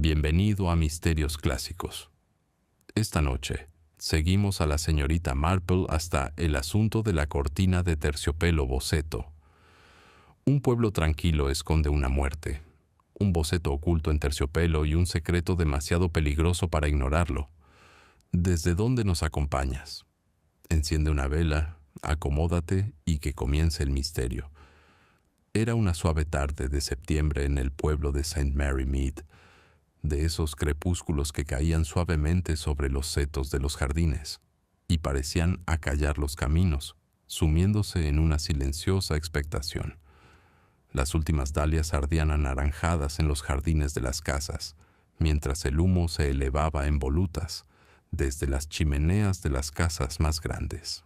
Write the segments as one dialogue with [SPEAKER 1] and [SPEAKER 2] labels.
[SPEAKER 1] Bienvenido a Misterios Clásicos. Esta noche, seguimos a la señorita Marple hasta el asunto de la cortina de terciopelo boceto. Un pueblo tranquilo esconde una muerte, un boceto oculto en terciopelo y un secreto demasiado peligroso para ignorarlo. ¿Desde dónde nos acompañas? Enciende una vela, acomódate y que comience el misterio. Era una suave tarde de septiembre en el pueblo de St. Mary Mead, de esos crepúsculos que caían suavemente sobre los setos de los jardines y parecían acallar los caminos, sumiéndose en una silenciosa expectación. Las últimas dalias ardían anaranjadas en los jardines de las casas, mientras el humo se elevaba en volutas desde las chimeneas de las casas más grandes.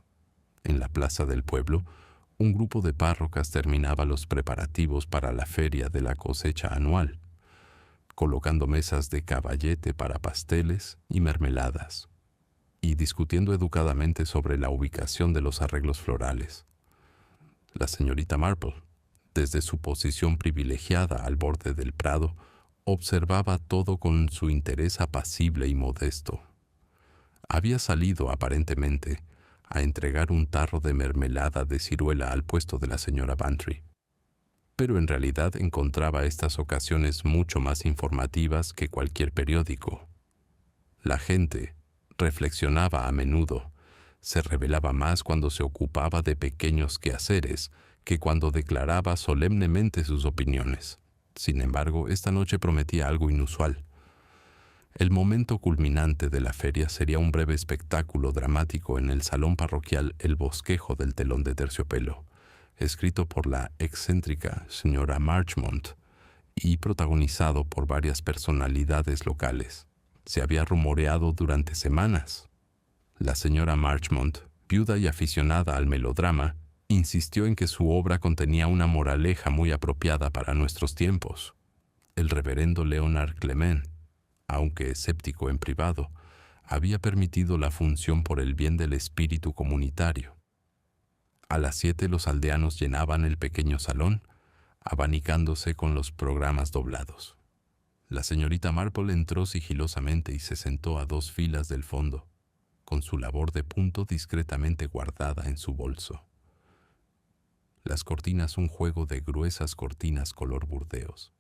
[SPEAKER 1] En la plaza del pueblo, un grupo de párrocas terminaba los preparativos para la feria de la cosecha anual, colocando mesas de caballete para pasteles y mermeladas, y discutiendo educadamente sobre la ubicación de los arreglos florales. La señorita Marple, desde su posición privilegiada al borde del prado, observaba todo con su interés apacible y modesto. Había salido, aparentemente, a entregar un tarro de mermelada de ciruela al puesto de la señora Bantry, pero en realidad encontraba estas ocasiones mucho más informativas que cualquier periódico. La gente reflexionaba a menudo, se revelaba más cuando se ocupaba de pequeños quehaceres que cuando declaraba solemnemente sus opiniones. Sin embargo, esta noche prometía algo inusual. El momento culminante de la feria sería un breve espectáculo dramático en el salón parroquial El Bosquejo del telón de terciopelo, escrito por la excéntrica señora Marchmont y protagonizado por varias personalidades locales. Se había rumoreado durante semanas. La señora Marchmont, viuda y aficionada al melodrama, insistió en que su obra contenía una moraleja muy apropiada para nuestros tiempos. El reverendo Leonard Clement, aunque escéptico en privado, había permitido la función por el bien del espíritu comunitario. A las 7 los aldeanos llenaban el pequeño salón, abanicándose con los programas doblados. La señorita Marple entró sigilosamente y se sentó a 2 filas del fondo, con su labor de punto discretamente guardada en su bolso. Las cortinas, un juego de gruesas cortinas color burdeos,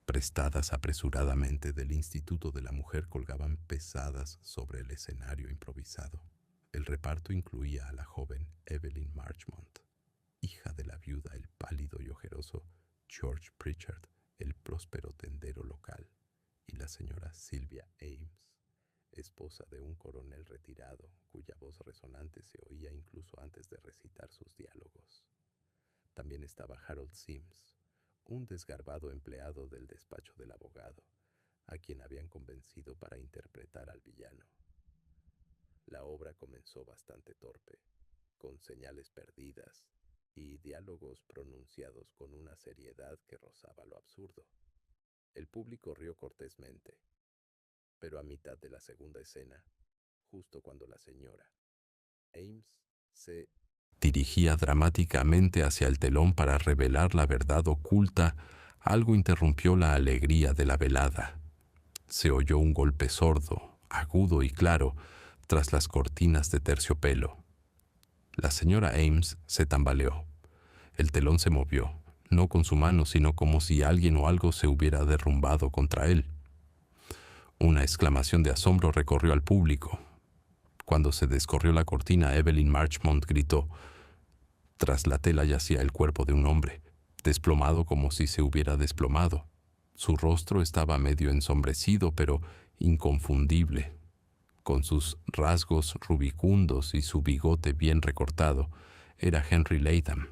[SPEAKER 1] prestadas apresuradamente del Instituto de la Mujer, colgaban pesadas sobre el escenario improvisado. El reparto incluía a la joven Evelyn Marchmont, hija de la viuda, el pálido y ojeroso George Pritchard, el próspero tendero local, y la señora Sylvia Ames, esposa de un coronel retirado, cuya voz resonante se oía incluso antes de recitar sus diálogos. También estaba Harold Sims, un desgarbado empleado del despacho del abogado, a quien habían convencido para interpretar al villano. La obra comenzó bastante torpe, con señales perdidas y diálogos pronunciados con una seriedad que rozaba lo absurdo. El público rió cortésmente, pero a mitad de la segunda escena, justo cuando la señora Ames se dirigía dramáticamente hacia el telón para revelar la verdad oculta, algo interrumpió la alegría de la velada. Se oyó un golpe sordo, agudo y claro, tras las cortinas de terciopelo. La señora Ames se tambaleó. El telón se movió, no con su mano, sino como si alguien o algo se hubiera derrumbado contra él. Una exclamación de asombro recorrió al público. Cuando se descorrió la cortina, Evelyn Marchmont gritó. Tras la tela yacía el cuerpo de un hombre, desplomado como si se hubiera desplomado. Su rostro estaba medio ensombrecido, pero inconfundible. Con sus rasgos rubicundos y su bigote bien recortado, era Henry Latham,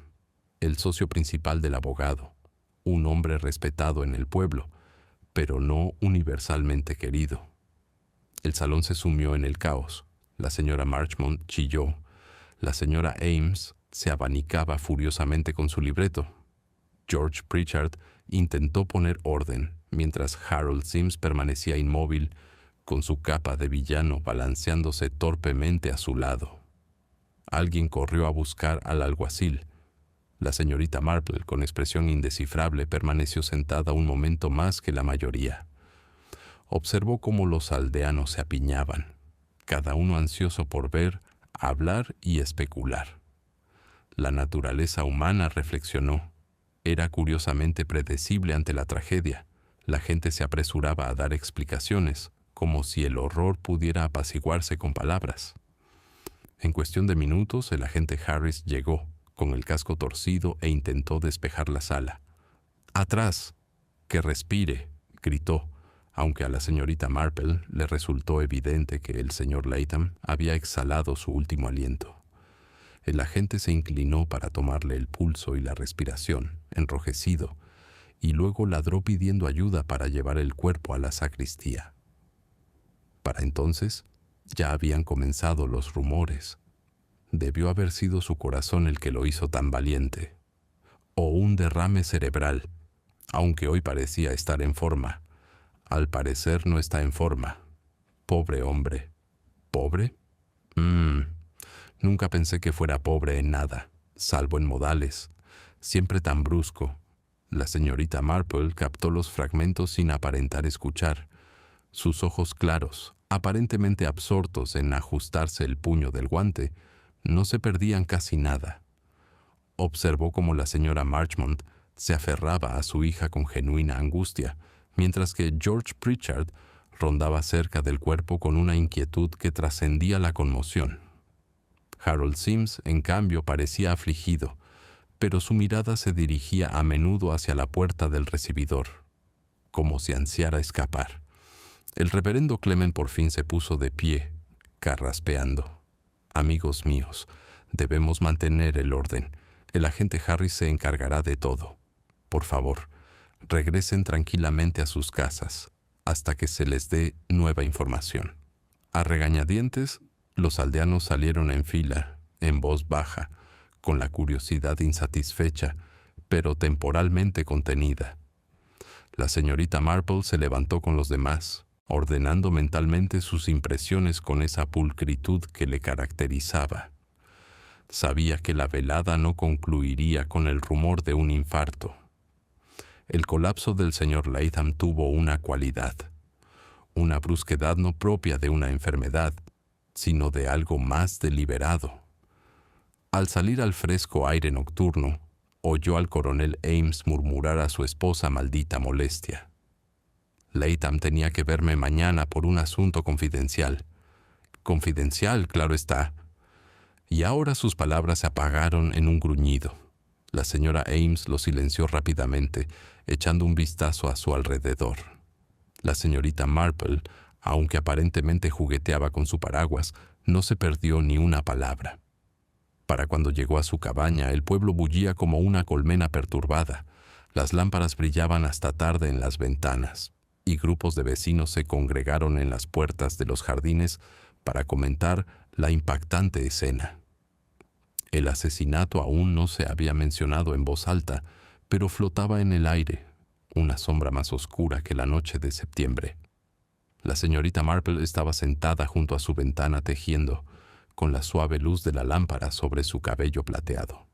[SPEAKER 1] el socio principal del abogado, un hombre respetado en el pueblo, pero no universalmente querido. El salón se sumió en el caos. La señora Marchmont chilló. La señora Ames se abanicaba furiosamente con su libreto. George Pritchard intentó poner orden, mientras Harold Sims permanecía inmóvil, con su capa de villano balanceándose torpemente a su lado. Alguien corrió a buscar al alguacil. La señorita Marple, con expresión indescifrable, permaneció sentada un momento más que la mayoría. observó cómo los aldeanos se apiñaban, cada uno ansioso por ver, hablar y especular. La naturaleza humana, reflexionó, era curiosamente predecible ante la tragedia. La gente se apresuraba a dar explicaciones, como si el horror pudiera apaciguarse con palabras. En cuestión de minutos, el agente Harris llegó, con el casco torcido, e intentó despejar la sala. «¡Atrás! ¡Que respire!», gritó, aunque a la señorita Marple le resultó evidente que el señor Latham había exhalado su último aliento. El agente se inclinó para tomarle el pulso y la respiración, enrojecido, y luego ladró pidiendo ayuda para llevar el cuerpo a la sacristía. Para entonces, ya habían comenzado los rumores. Debió haber sido su corazón el que lo hizo tan valiente. O un derrame cerebral, aunque hoy parecía estar en forma. Al parecer no está en forma. Pobre hombre. ¿Pobre? Nunca pensé que fuera pobre en nada, salvo en modales. Siempre tan brusco. La señorita Marple captó los fragmentos sin aparentar escuchar. Sus ojos claros, aparentemente absortos en ajustarse el puño del guante, no se perdían casi nada. Observó cómo la señora Marchmont se aferraba a su hija con genuina angustia, mientras que George Pritchard rondaba cerca del cuerpo con una inquietud que trascendía la conmoción. Harold Sims, en cambio, parecía afligido, pero su mirada se dirigía a menudo hacia la puerta del recibidor, como si ansiara escapar. El reverendo Clement por fin se puso de pie, carraspeando. «Amigos míos, debemos mantener el orden. El agente Harris se encargará de todo. Por favor, regresen tranquilamente a sus casas hasta que se les dé nueva información». A regañadientes, los aldeanos salieron en fila, en voz baja, con la curiosidad insatisfecha, pero temporalmente contenida. La señorita Marple se levantó con los demás, ordenando mentalmente sus impresiones con esa pulcritud que le caracterizaba. Sabía que la velada no concluiría con el rumor de un infarto. El colapso del señor Latham tuvo una cualidad, una brusquedad no propia de una enfermedad, sino de algo más deliberado. Al salir al fresco aire nocturno, oyó al coronel Ames murmurar a su esposa maldita molestia. «Latham tenía que verme mañana por un asunto confidencial». «Confidencial, claro está». Y ahora sus palabras se apagaron en un gruñido. La señora Ames lo silenció rápidamente, echando un vistazo a su alrededor. La señorita Marple, aunque aparentemente jugueteaba con su paraguas, no se perdió ni una palabra. Para cuando llegó a su cabaña, el pueblo bullía como una colmena perturbada. Las lámparas brillaban hasta tarde en las ventanas, y grupos de vecinos se congregaron en las puertas de los jardines para comentar la impactante escena. El asesinato aún no se había mencionado en voz alta, pero flotaba en el aire, una sombra más oscura que la noche de septiembre. La señorita Marple estaba sentada junto a su ventana tejiendo, con la suave luz de la lámpara sobre su cabello plateado.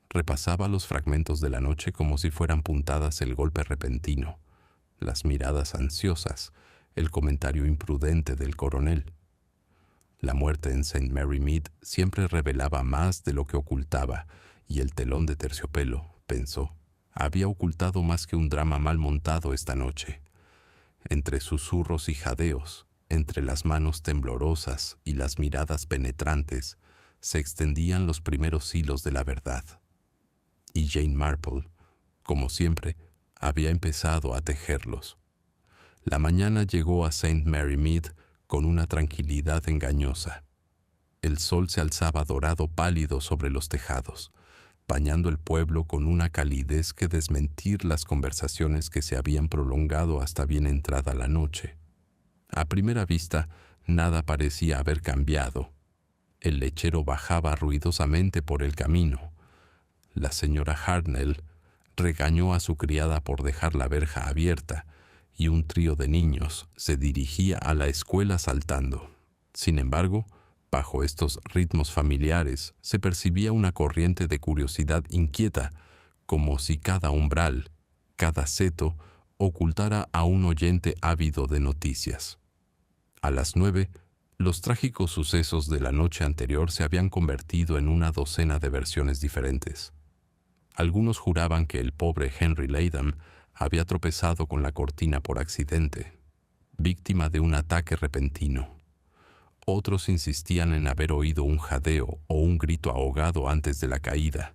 [SPEAKER 1] Repasaba los fragmentos de la noche como si fueran puntadas el golpe repentino, las miradas ansiosas, el comentario imprudente del coronel. La muerte en St. Mary Mead siempre revelaba más de lo que ocultaba, y el telón de terciopelo, pensó, había ocultado más que un drama mal montado esta noche. Entre susurros y jadeos, entre las manos temblorosas y las miradas penetrantes, se extendían los primeros hilos de la verdad. Y Jane Marple, como siempre, había empezado a tejerlos. La mañana llegó a St. Mary Mead con una tranquilidad engañosa. El sol se alzaba dorado pálido sobre los tejados, bañando el pueblo con una calidez que desmentir las conversaciones que se habían prolongado hasta bien entrada la noche. A primera vista, nada parecía haber cambiado. El lechero bajaba ruidosamente por el camino. La señora Hartnell regañó a su criada por dejar la verja abierta, y un trío de niños se dirigía a la escuela saltando. Sin embargo, bajo estos ritmos familiares se percibía una corriente de curiosidad inquieta, como si cada umbral, cada seto ocultara a un oyente ávido de noticias. A las 9, los trágicos sucesos de la noche anterior se habían convertido en una docena de versiones diferentes. Algunos juraban que el pobre Henry Latham había tropezado con la cortina por accidente, víctima de un ataque repentino. Otros insistían en haber oído un jadeo o un grito ahogado antes de la caída,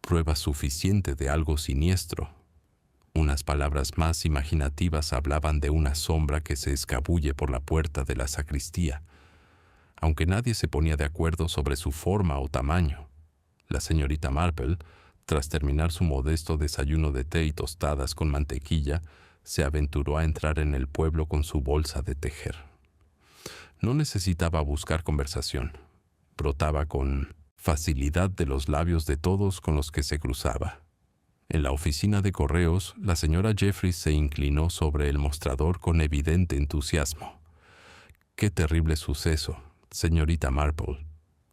[SPEAKER 1] prueba suficiente de algo siniestro. Unas palabras más imaginativas hablaban de una sombra que se escabulle por la puerta de la sacristía, aunque nadie se ponía de acuerdo sobre su forma o tamaño. La señorita Marple, tras terminar su modesto desayuno de té y tostadas con mantequilla, se aventuró a entrar en el pueblo con su bolsa de tejer. No necesitaba buscar conversación. Brotaba con facilidad de los labios de todos con los que se cruzaba. En la oficina de correos, la señora Jeffries se inclinó sobre el mostrador con evidente entusiasmo. «Qué terrible suceso, señorita Marple.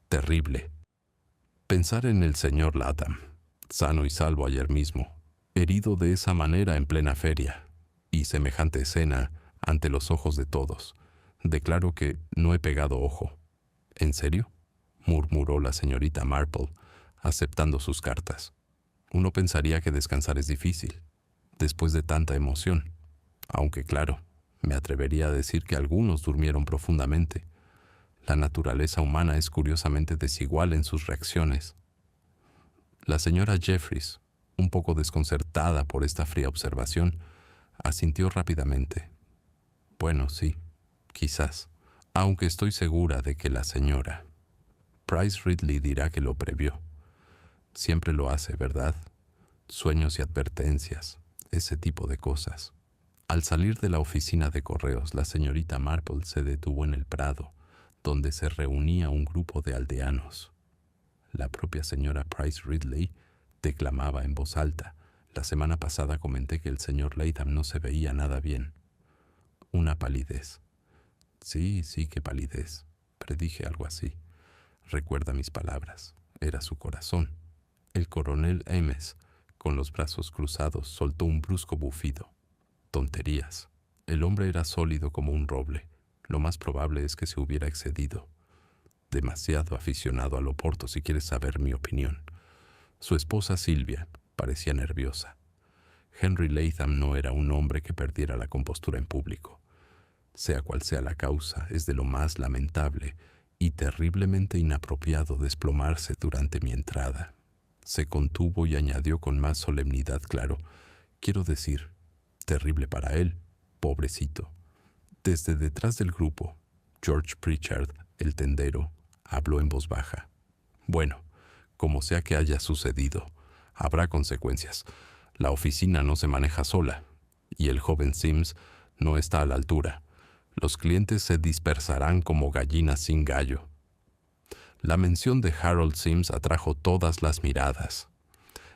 [SPEAKER 1] Terrible. Pensar en el señor Latham, sano y salvo ayer mismo, herido de esa manera en plena feria, y semejante escena ante los ojos de todos. Declaro que no he pegado ojo». «¿En serio?», murmuró la señorita Marple, aceptando sus cartas. «Uno pensaría que descansar es difícil, después de tanta emoción. Aunque claro, me atrevería a decir que algunos durmieron profundamente. La naturaleza humana es curiosamente desigual en sus reacciones». La señora Jeffries, un poco desconcertada por esta fría observación, asintió rápidamente. «Bueno, sí, quizás, aunque estoy segura de que la señora Price Ridley dirá que lo previó. Siempre lo hace, ¿verdad? Sueños y advertencias, ese tipo de cosas». Al salir de la oficina de correos, la señorita Marple se detuvo en el prado, donde se reunía un grupo de aldeanos. La propia señora Price Ridley declamaba en voz alta. «La semana pasada comenté que el señor Latham no se veía nada bien. Una palidez». «Sí, qué palidez. Predije algo así. Recuerda mis palabras. Era su corazón». El coronel Ames, con los brazos cruzados, soltó un brusco bufido. «Tonterías. El hombre era sólido como un roble. Lo más probable es que se hubiera excedido. Demasiado aficionado al oporto, si quieres saber mi opinión». Su esposa Silvia parecía nerviosa. Henry Latham no era un hombre que perdiera la compostura en público. Sea cual sea la causa, es de lo más lamentable y terriblemente inapropiado desplomarse durante mi entrada. Se contuvo y añadió con más solemnidad: «Claro, quiero decir, terrible para él, pobrecito». Desde detrás del grupo, George Pritchard, el tendero, habló en voz baja. «Bueno, como sea que haya sucedido, habrá consecuencias. La oficina no se maneja sola, y el joven Sims no está a la altura. Los clientes se dispersarán como gallinas sin gallo». La mención de Harold Sims atrajo todas las miradas.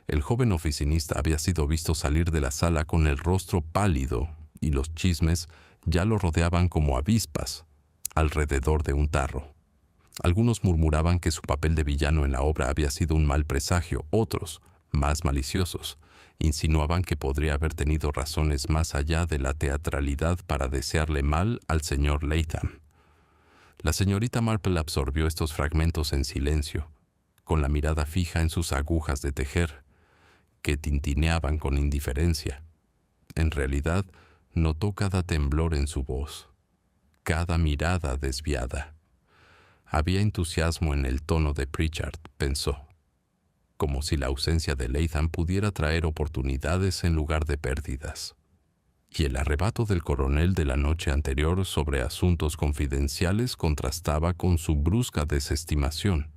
[SPEAKER 1] El joven oficinista había sido visto salir de la sala con el rostro pálido, y los chismes ya lo rodeaban como avispas alrededor de un tarro. Algunos murmuraban que su papel de villano en la obra había sido un mal presagio. Otros, más maliciosos, insinuaban que podría haber tenido razones más allá de la teatralidad para desearle mal al señor Latham. La señorita Marple absorbió estos fragmentos en silencio, con la mirada fija en sus agujas de tejer, que tintineaban con indiferencia. En realidad, notó cada temblor en su voz, cada mirada desviada. Había entusiasmo en el tono de Pritchard, pensó, como si la ausencia de Latham pudiera traer oportunidades en lugar de pérdidas. Y el arrebato del coronel de la noche anterior sobre asuntos confidenciales contrastaba con su brusca desestimación.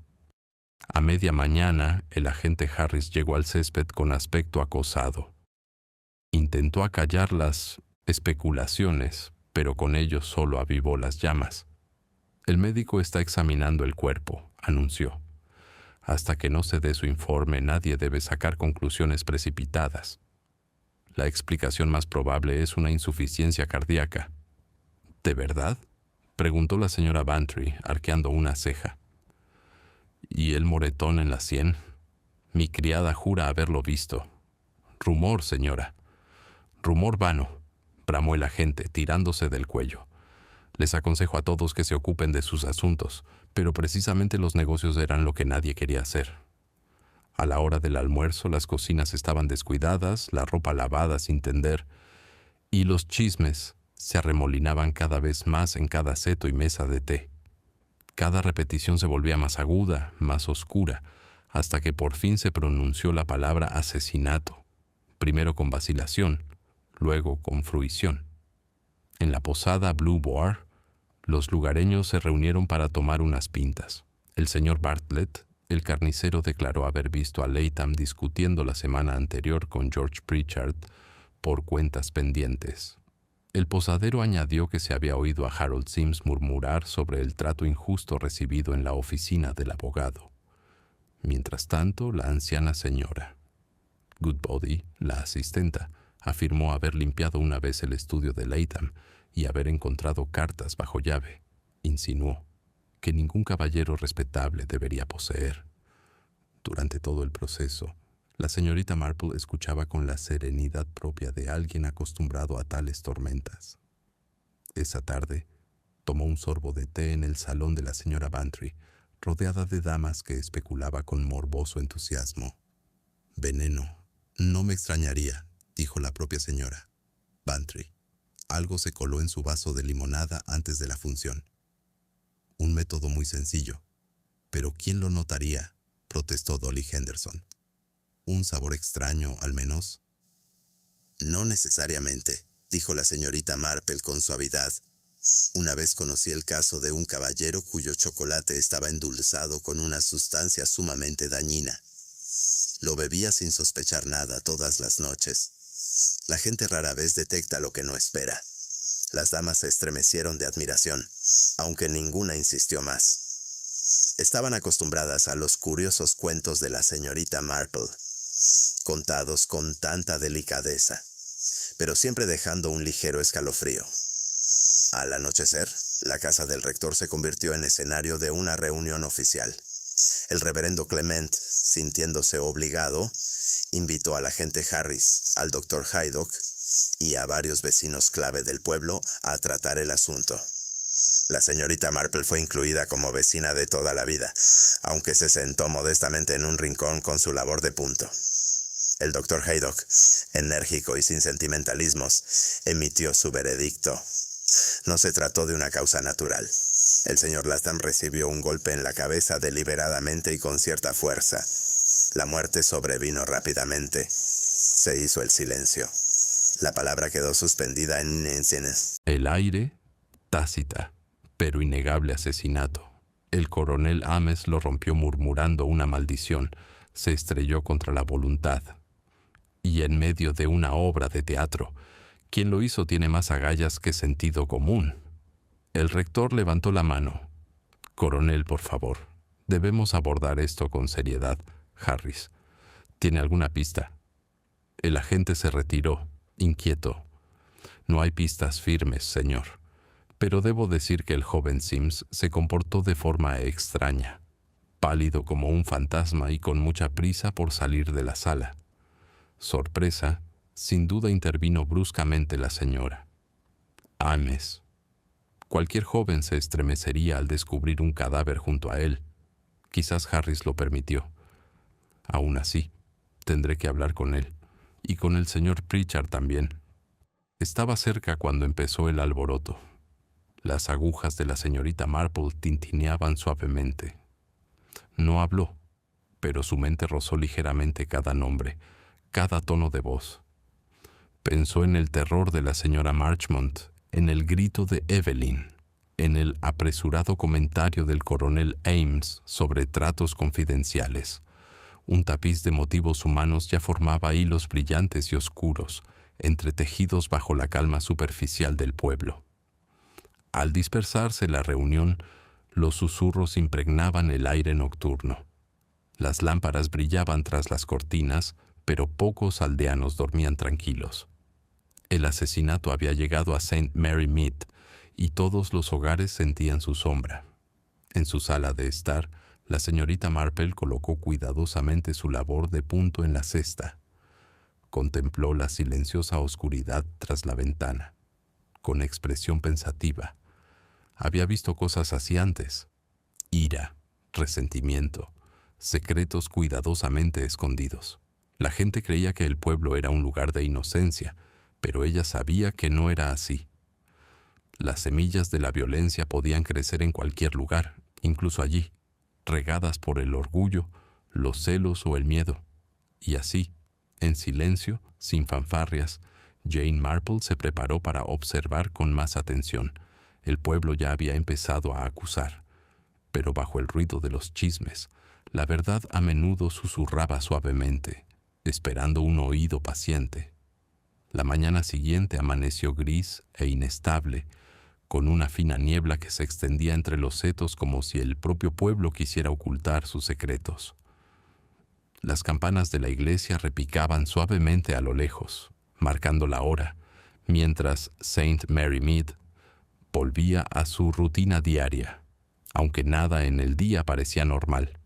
[SPEAKER 1] A media mañana, el agente Harris llegó al césped con aspecto acosado. Intentó acallar las especulaciones, pero con ello solo avivó las llamas. «El médico está examinando el cuerpo», anunció. «Hasta que no se dé su informe, nadie debe sacar conclusiones precipitadas. La explicación más probable es una insuficiencia cardíaca». «¿De verdad?», preguntó la señora Bantry, arqueando una ceja. «¿Y el moretón en la sien? Mi criada jura haberlo visto». «Rumor, señora». Rumor vano, bramó el agente, tirándose del cuello. Les aconsejo a todos que se ocupen de sus asuntos, pero precisamente los negocios eran lo que nadie quería hacer. A la hora del almuerzo las cocinas estaban descuidadas, la ropa lavada sin tender, y los chismes se arremolinaban cada vez más en cada seto y mesa de té. Cada repetición se volvía más aguda, más oscura, hasta que por fin se pronunció la palabra asesinato, primero con vacilación, luego con fruición. En la posada Blue Boar, los lugareños se reunieron para tomar unas pintas. El señor Bartlett, el carnicero, declaró haber visto a Latham discutiendo la semana anterior con George Pritchard por cuentas pendientes. El posadero añadió que se había oído a Harold Sims murmurar sobre el trato injusto recibido en la oficina del abogado. Mientras tanto, la anciana señora Goodbody, la asistenta, afirmó haber limpiado una vez el estudio de Latham y haber encontrado cartas bajo llave. Insinuó que ningún caballero respetable debería poseer. Durante todo el proceso, la señorita Marple escuchaba con la serenidad propia de alguien acostumbrado a tales tormentas. Esa tarde, tomó un sorbo de té en el salón de la señora Bantry, rodeada de damas que especulaba con morboso entusiasmo. «Veneno. No me extrañaría», dijo la propia señora Bantry. Algo se coló en su vaso de limonada antes de la función. Un método muy sencillo. «Pero ¿quién lo notaría?», protestó Dolly Henderson. «Un sabor extraño, al menos». «No necesariamente», dijo la señorita Marple con suavidad. «Una vez conocí el caso de un caballero cuyo chocolate estaba endulzado con una sustancia sumamente dañina. Lo bebía sin sospechar nada todas las noches. La gente rara vez detecta lo que no espera». Las damas se estremecieron de admiración, aunque ninguna insistió más. Estaban acostumbradas a los curiosos cuentos de la señorita Marple, contados con tanta delicadeza, pero siempre dejando un ligero escalofrío. Al anochecer, la casa del rector se convirtió en escenario de una reunión oficial. El reverendo Clement, sintiéndose obligado, invitó al agente Harris, al doctor Haydock y a varios vecinos clave del pueblo a tratar el asunto. La señorita Marple fue incluida como vecina de toda la vida, aunque se sentó modestamente en un rincón con su labor de punto. El doctor Haydock, enérgico y sin sentimentalismos, emitió su veredicto. No se trató de una causa natural. El señor Latham recibió un golpe en la cabeza deliberadamente y con cierta fuerza. La muerte sobrevino rápidamente. Se hizo el silencio. La palabra quedó suspendida en el aire, tácita, pero innegable asesinato. El coronel Ames lo rompió murmurando una maldición. Se estrelló contra la voluntad. Y en medio de una obra de teatro, quien lo hizo tiene más agallas que sentido común. El rector levantó la mano. «Coronel, por favor, debemos abordar esto con seriedad. Harris, ¿tiene alguna pista?» El agente se retiró, inquieto. «No hay pistas firmes, señor, pero debo decir que el joven Sims se comportó de forma extraña, pálido como un fantasma y con mucha prisa por salir de la sala». Sorpresa, sin duda intervino bruscamente la señora. «Ames». Cualquier joven se estremecería al descubrir un cadáver junto a él. Quizás Harris lo permitió. Aún así, tendré que hablar con él, y con el señor Pritchard también. Estaba cerca cuando empezó el alboroto. Las agujas de la señorita Marple tintineaban suavemente. No habló, pero su mente rozó ligeramente cada nombre, cada tono de voz. Pensó en el terror de la señora Marchmont, en el grito de Evelyn, en el apresurado comentario del coronel Ames sobre tratos confidenciales. Un tapiz de motivos humanos ya formaba hilos brillantes y oscuros, entretejidos bajo la calma superficial del pueblo. Al dispersarse la reunión, los susurros impregnaban el aire nocturno. Las lámparas brillaban tras las cortinas, pero pocos aldeanos dormían tranquilos. El asesinato había llegado a St. Mary Mead y todos los hogares sentían su sombra. En su sala de estar, la señorita Marple colocó cuidadosamente su labor de punto en la cesta. Contempló la silenciosa oscuridad tras la ventana, con expresión pensativa. Había visto cosas así antes: ira, resentimiento, secretos cuidadosamente escondidos. La gente creía que el pueblo era un lugar de inocencia, pero ella sabía que no era así. Las semillas de la violencia podían crecer en cualquier lugar, incluso allí, regadas por el orgullo, los celos o el miedo. Y así, en silencio, sin fanfarrias, Jane Marple se preparó para observar con más atención. El pueblo ya había empezado a acusar, pero bajo el ruido de los chismes, la verdad a menudo susurraba suavemente, esperando un oído paciente. La mañana siguiente amaneció gris e inestable, con una fina niebla que se extendía entre los setos como si el propio pueblo quisiera ocultar sus secretos. Las campanas de la iglesia repicaban suavemente a lo lejos, marcando la hora, mientras Saint Mary Mead volvía a su rutina diaria, aunque nada en el día parecía normal.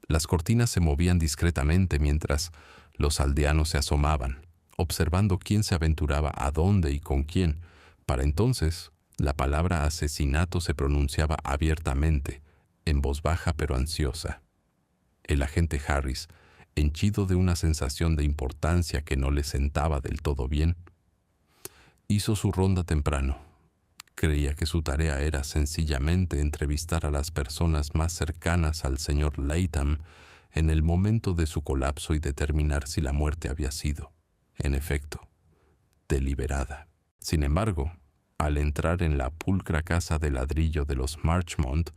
[SPEAKER 1] Las cortinas se movían discretamente mientras los aldeanos se asomaban, observando quién se aventuraba a dónde y con quién. Para entonces, la palabra asesinato se pronunciaba abiertamente, en voz baja pero ansiosa. El agente Harris, henchido de una sensación de importancia que no le sentaba del todo bien, hizo su ronda temprano. Creía que su tarea era sencillamente entrevistar a las personas más cercanas al señor Latham en el momento de su colapso y determinar si la muerte había sido, en efecto, deliberada. Sin embargo, al entrar en la pulcra casa de ladrillo de los Marchmont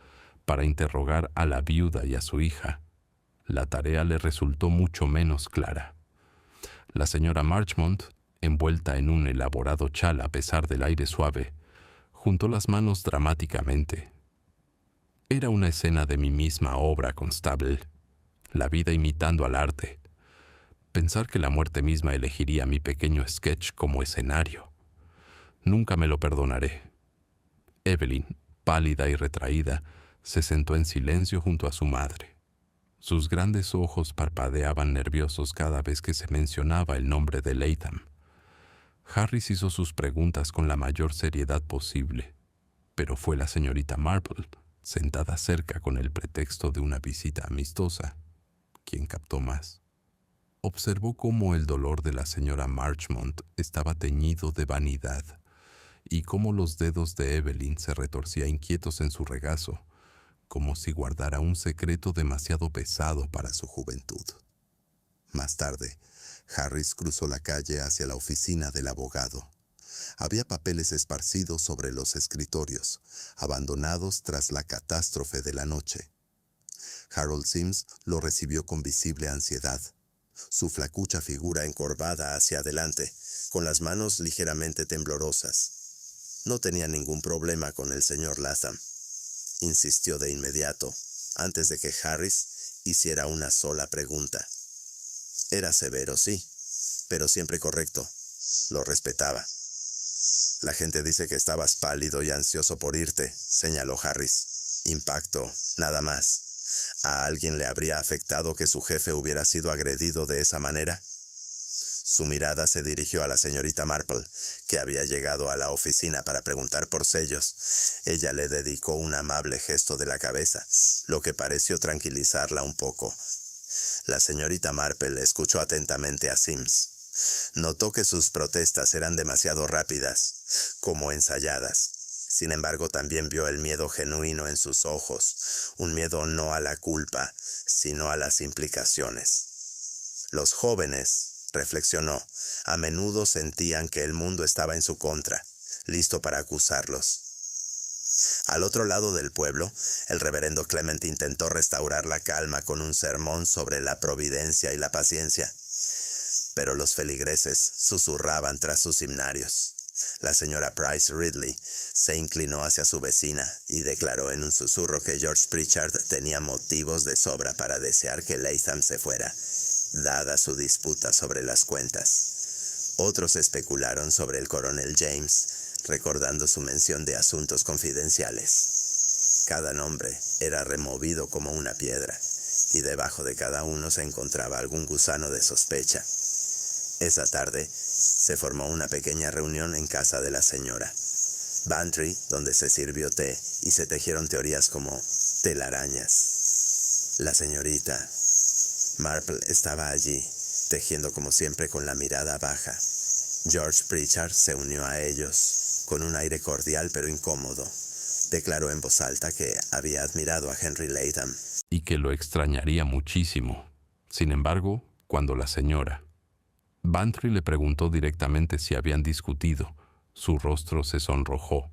[SPEAKER 1] para interrogar a la viuda y a su hija, la tarea le resultó mucho menos clara. La señora Marchmont, envuelta en un elaborado chal a pesar del aire suave, juntó las manos dramáticamente. Era una escena de mi misma obra, constable, la vida imitando al arte. Pensar que la muerte misma elegiría mi pequeño sketch como escenario. Nunca me lo perdonaré. Evelyn, pálida y retraída, se sentó en silencio junto a su madre. Sus grandes ojos parpadeaban nerviosos cada vez que se mencionaba el nombre de Latham. Harris hizo sus preguntas con la mayor seriedad posible, pero fue la señorita Marple, sentada cerca con el pretexto de una visita amistosa, quien captó más. Observó cómo el dolor de la señora Marchmont estaba teñido de vanidad y cómo los dedos de Evelyn se retorcían inquietos en su regazo, como si guardara un secreto demasiado pesado para su juventud. Más tarde, Harris cruzó la calle hacia la oficina del abogado. Había papeles esparcidos sobre los escritorios, abandonados tras la catástrofe de la noche. Harold Sims lo recibió con visible ansiedad, su flacucha figura encorvada hacia adelante, con las manos ligeramente temblorosas. No tenía ningún problema con el señor Latham, insistió de inmediato, antes de que Harris hiciera una sola pregunta. Era severo, sí, pero siempre correcto. Lo respetaba. La gente dice que estabas pálido y ansioso por irte, señaló Harris. Impacto, nada más. ¿A alguien le habría afectado que su jefe hubiera sido agredido de esa manera? Su mirada se dirigió a la señorita Marple, que había llegado a la oficina para preguntar por sellos. Ella le dedicó un amable gesto de la cabeza, lo que pareció tranquilizarla un poco. La señorita Marple escuchó atentamente a Sims. Notó que sus protestas eran demasiado rápidas, como ensayadas. Sin embargo, también vio el miedo genuino en sus ojos, un miedo no a la culpa, sino a las implicaciones. Los jóvenes, reflexionó, a menudo sentían que el mundo estaba en su contra, listo para acusarlos. Al otro lado del pueblo, el reverendo Clement intentó restaurar la calma con un sermón sobre la providencia y la paciencia. Pero los feligreses susurraban tras sus himnarios. La señora Price Ridley se inclinó hacia su vecina y declaró en un susurro que George Pritchard tenía motivos de sobra para desear que Latham se fuera, dada su disputa sobre las cuentas. Otros especularon sobre el coronel James, recordando su mención de asuntos confidenciales. Cada nombre era removido como una piedra, y debajo de cada uno se encontraba algún gusano de sospecha.
[SPEAKER 2] Esa tarde, se formó una pequeña reunión en casa de la señora Bantry, donde se sirvió té y se tejieron teorías como telarañas. La señorita Marple estaba allí, tejiendo como siempre con la mirada baja. George Pritchard se unió a ellos, con un aire cordial pero incómodo. Declaró en voz alta que había admirado a Henry Latham
[SPEAKER 1] y que lo extrañaría muchísimo. Sin embargo, cuando la señora Bantry le preguntó directamente si habían discutido, su rostro se sonrojó.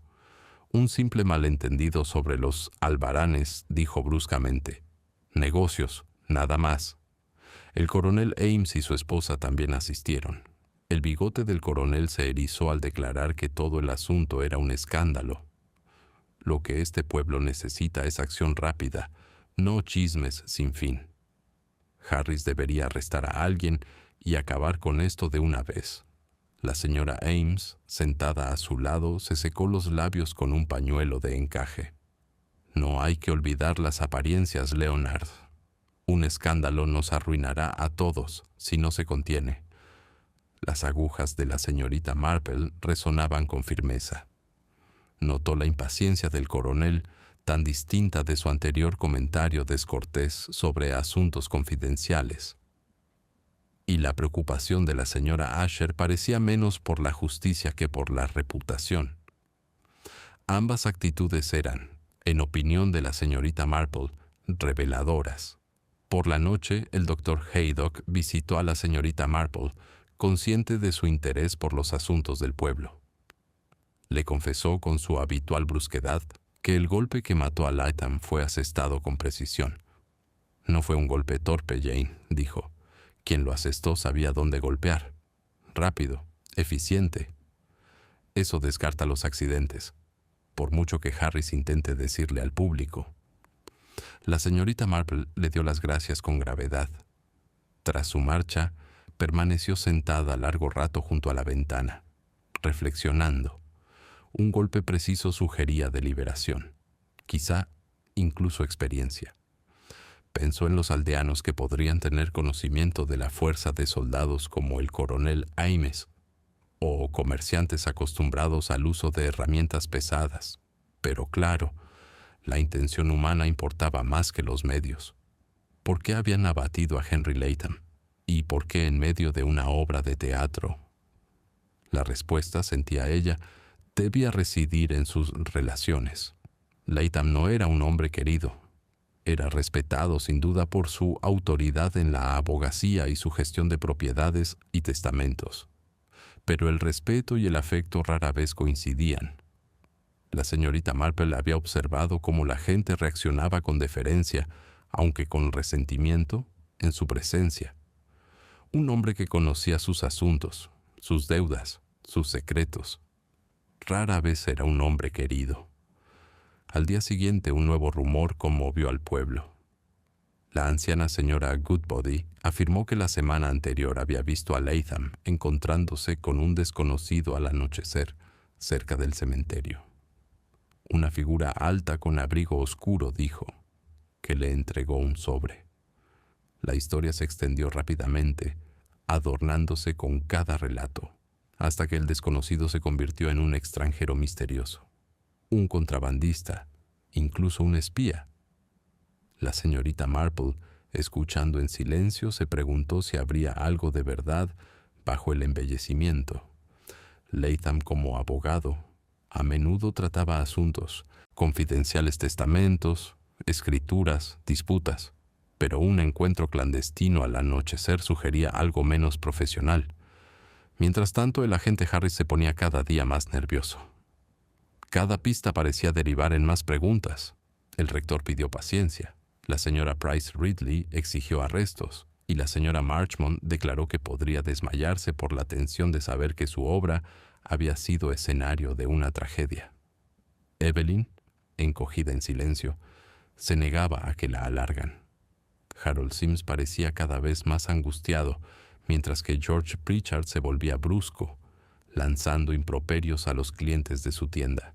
[SPEAKER 1] Un simple malentendido sobre los albaranes, dijo bruscamente. Negocios, nada más. El coronel Ames y su esposa también asistieron. El bigote del coronel se erizó al declarar que todo el asunto era un escándalo. Lo que este pueblo necesita es acción rápida, no chismes sin fin. Harris debería arrestar a alguien y acabar con esto de una vez. La señora Ames, sentada a su lado, se secó los labios con un pañuelo de encaje. No hay que olvidar las apariencias, Leonard. Un escándalo nos arruinará a todos si no se contiene. Las agujas de la señorita Marple resonaban con firmeza. Notó la impaciencia del coronel, tan distinta de su anterior comentario descortés sobre asuntos confidenciales. Y la preocupación de la señora Asher parecía menos por la justicia que por la reputación. Ambas actitudes eran, en opinión de la señorita Marple, reveladoras. Por la noche, el doctor Haydock visitó a la señorita Marple, consciente de su interés por los asuntos del pueblo. Le confesó con su habitual brusquedad que el golpe que mató a Latham fue asestado con precisión. No fue un golpe torpe, Jane, dijo. Quien lo asestó sabía dónde golpear. Rápido, eficiente. Eso descarta los accidentes, por mucho que Harris intente decirle al público. La señorita Marple le dio las gracias con gravedad. Tras su marcha, permaneció sentada largo rato junto a la ventana, reflexionando. Un golpe preciso sugería deliberación, quizá incluso experiencia. Pensó en los aldeanos que podrían tener conocimiento de la fuerza de soldados como el coronel Ames, o comerciantes acostumbrados al uso de herramientas pesadas. Pero claro, la intención humana importaba más que los medios. ¿Por qué habían abatido a Henry Latham? ¿Y por qué en medio de una obra de teatro? La respuesta, sentía ella, debía residir en sus relaciones. Latham no era un hombre querido. Era respetado sin duda por su autoridad en la abogacía y su gestión de propiedades y testamentos. Pero el respeto y el afecto rara vez coincidían. La señorita Marple había observado cómo la gente reaccionaba con deferencia, aunque con resentimiento, en su presencia. Un hombre que conocía sus asuntos, sus deudas, sus secretos. Rara vez era un hombre querido. Al día siguiente un nuevo rumor conmovió al pueblo. La anciana señora Goodbody afirmó que la semana anterior había visto a Latham encontrándose con un desconocido al anochecer cerca del cementerio. Una figura alta con abrigo oscuro, dijo, que le entregó un sobre. La historia se extendió rápidamente, adornándose con cada relato, hasta que el desconocido se convirtió en un extranjero misterioso. Un contrabandista, incluso un espía. La señorita Marple, escuchando en silencio, se preguntó si habría algo de verdad bajo el embellecimiento. Latham, como abogado, a menudo trataba asuntos, confidenciales testamentos, escrituras, disputas, pero un encuentro clandestino al anochecer sugería algo menos profesional. Mientras tanto, el agente Harris se ponía cada día más nervioso. Cada pista parecía derivar en más preguntas. El rector pidió paciencia. La señora Price Ridley exigió arrestos, y la señora Marchmont declaró que podría desmayarse por la tensión de saber que su obra había sido escenario de una tragedia. Evelyn, encogida en silencio, se negaba a que la alargan. Harold Sims parecía cada vez más angustiado, mientras que George Pritchard se volvía brusco, lanzando improperios a los clientes de su tienda.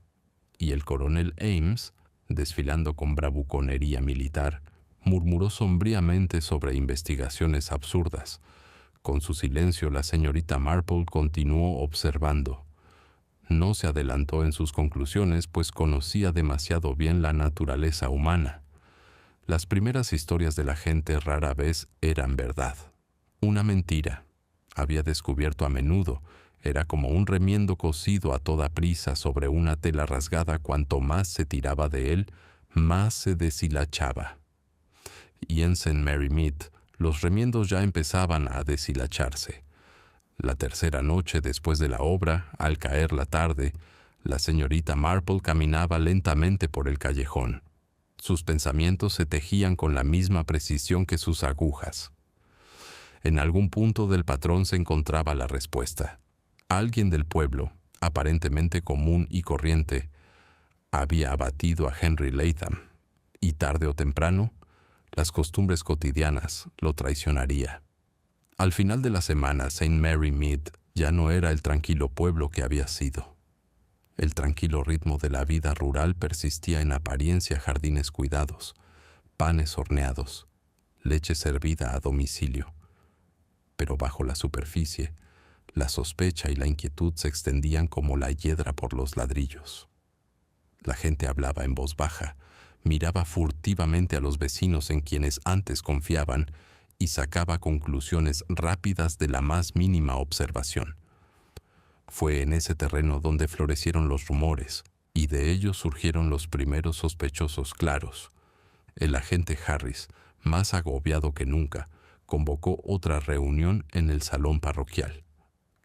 [SPEAKER 1] Y el coronel Ames, desfilando con bravuconería militar, murmuró sombríamente sobre investigaciones absurdas, Con su silencio, la señorita Marple continuó observando. No se adelantó en sus conclusiones, pues conocía demasiado bien la naturaleza humana. Las primeras historias de la gente rara vez eran verdad. Una mentira, había descubierto a menudo, era como un remiendo cosido a toda prisa sobre una tela rasgada. Cuanto más se tiraba de él, más se deshilachaba. Y en St. Mary Mead, los remiendos ya empezaban a deshilacharse. La tercera noche después de la obra, al caer la tarde, la señorita Marple caminaba lentamente por el callejón. Sus pensamientos se tejían con la misma precisión que sus agujas. En algún punto del patrón se encontraba la respuesta. Alguien del pueblo, aparentemente común y corriente, había abatido a Henry Latham, y tarde o temprano, las costumbres cotidianas lo traicionaría. Al final de la semana, St. Mary Mead ya no era el tranquilo pueblo que había sido. El tranquilo ritmo de la vida rural persistía en apariencia: jardines cuidados, panes horneados, leche servida a domicilio. Pero bajo la superficie, la sospecha y la inquietud se extendían como la hiedra por los ladrillos. La gente hablaba en voz baja, miraba furtivamente a los vecinos en quienes antes confiaban y sacaba conclusiones rápidas de la más mínima observación. Fue en ese terreno donde florecieron los rumores, y de ellos surgieron los primeros sospechosos claros. El agente Harris, más agobiado que nunca, convocó otra reunión en el salón parroquial.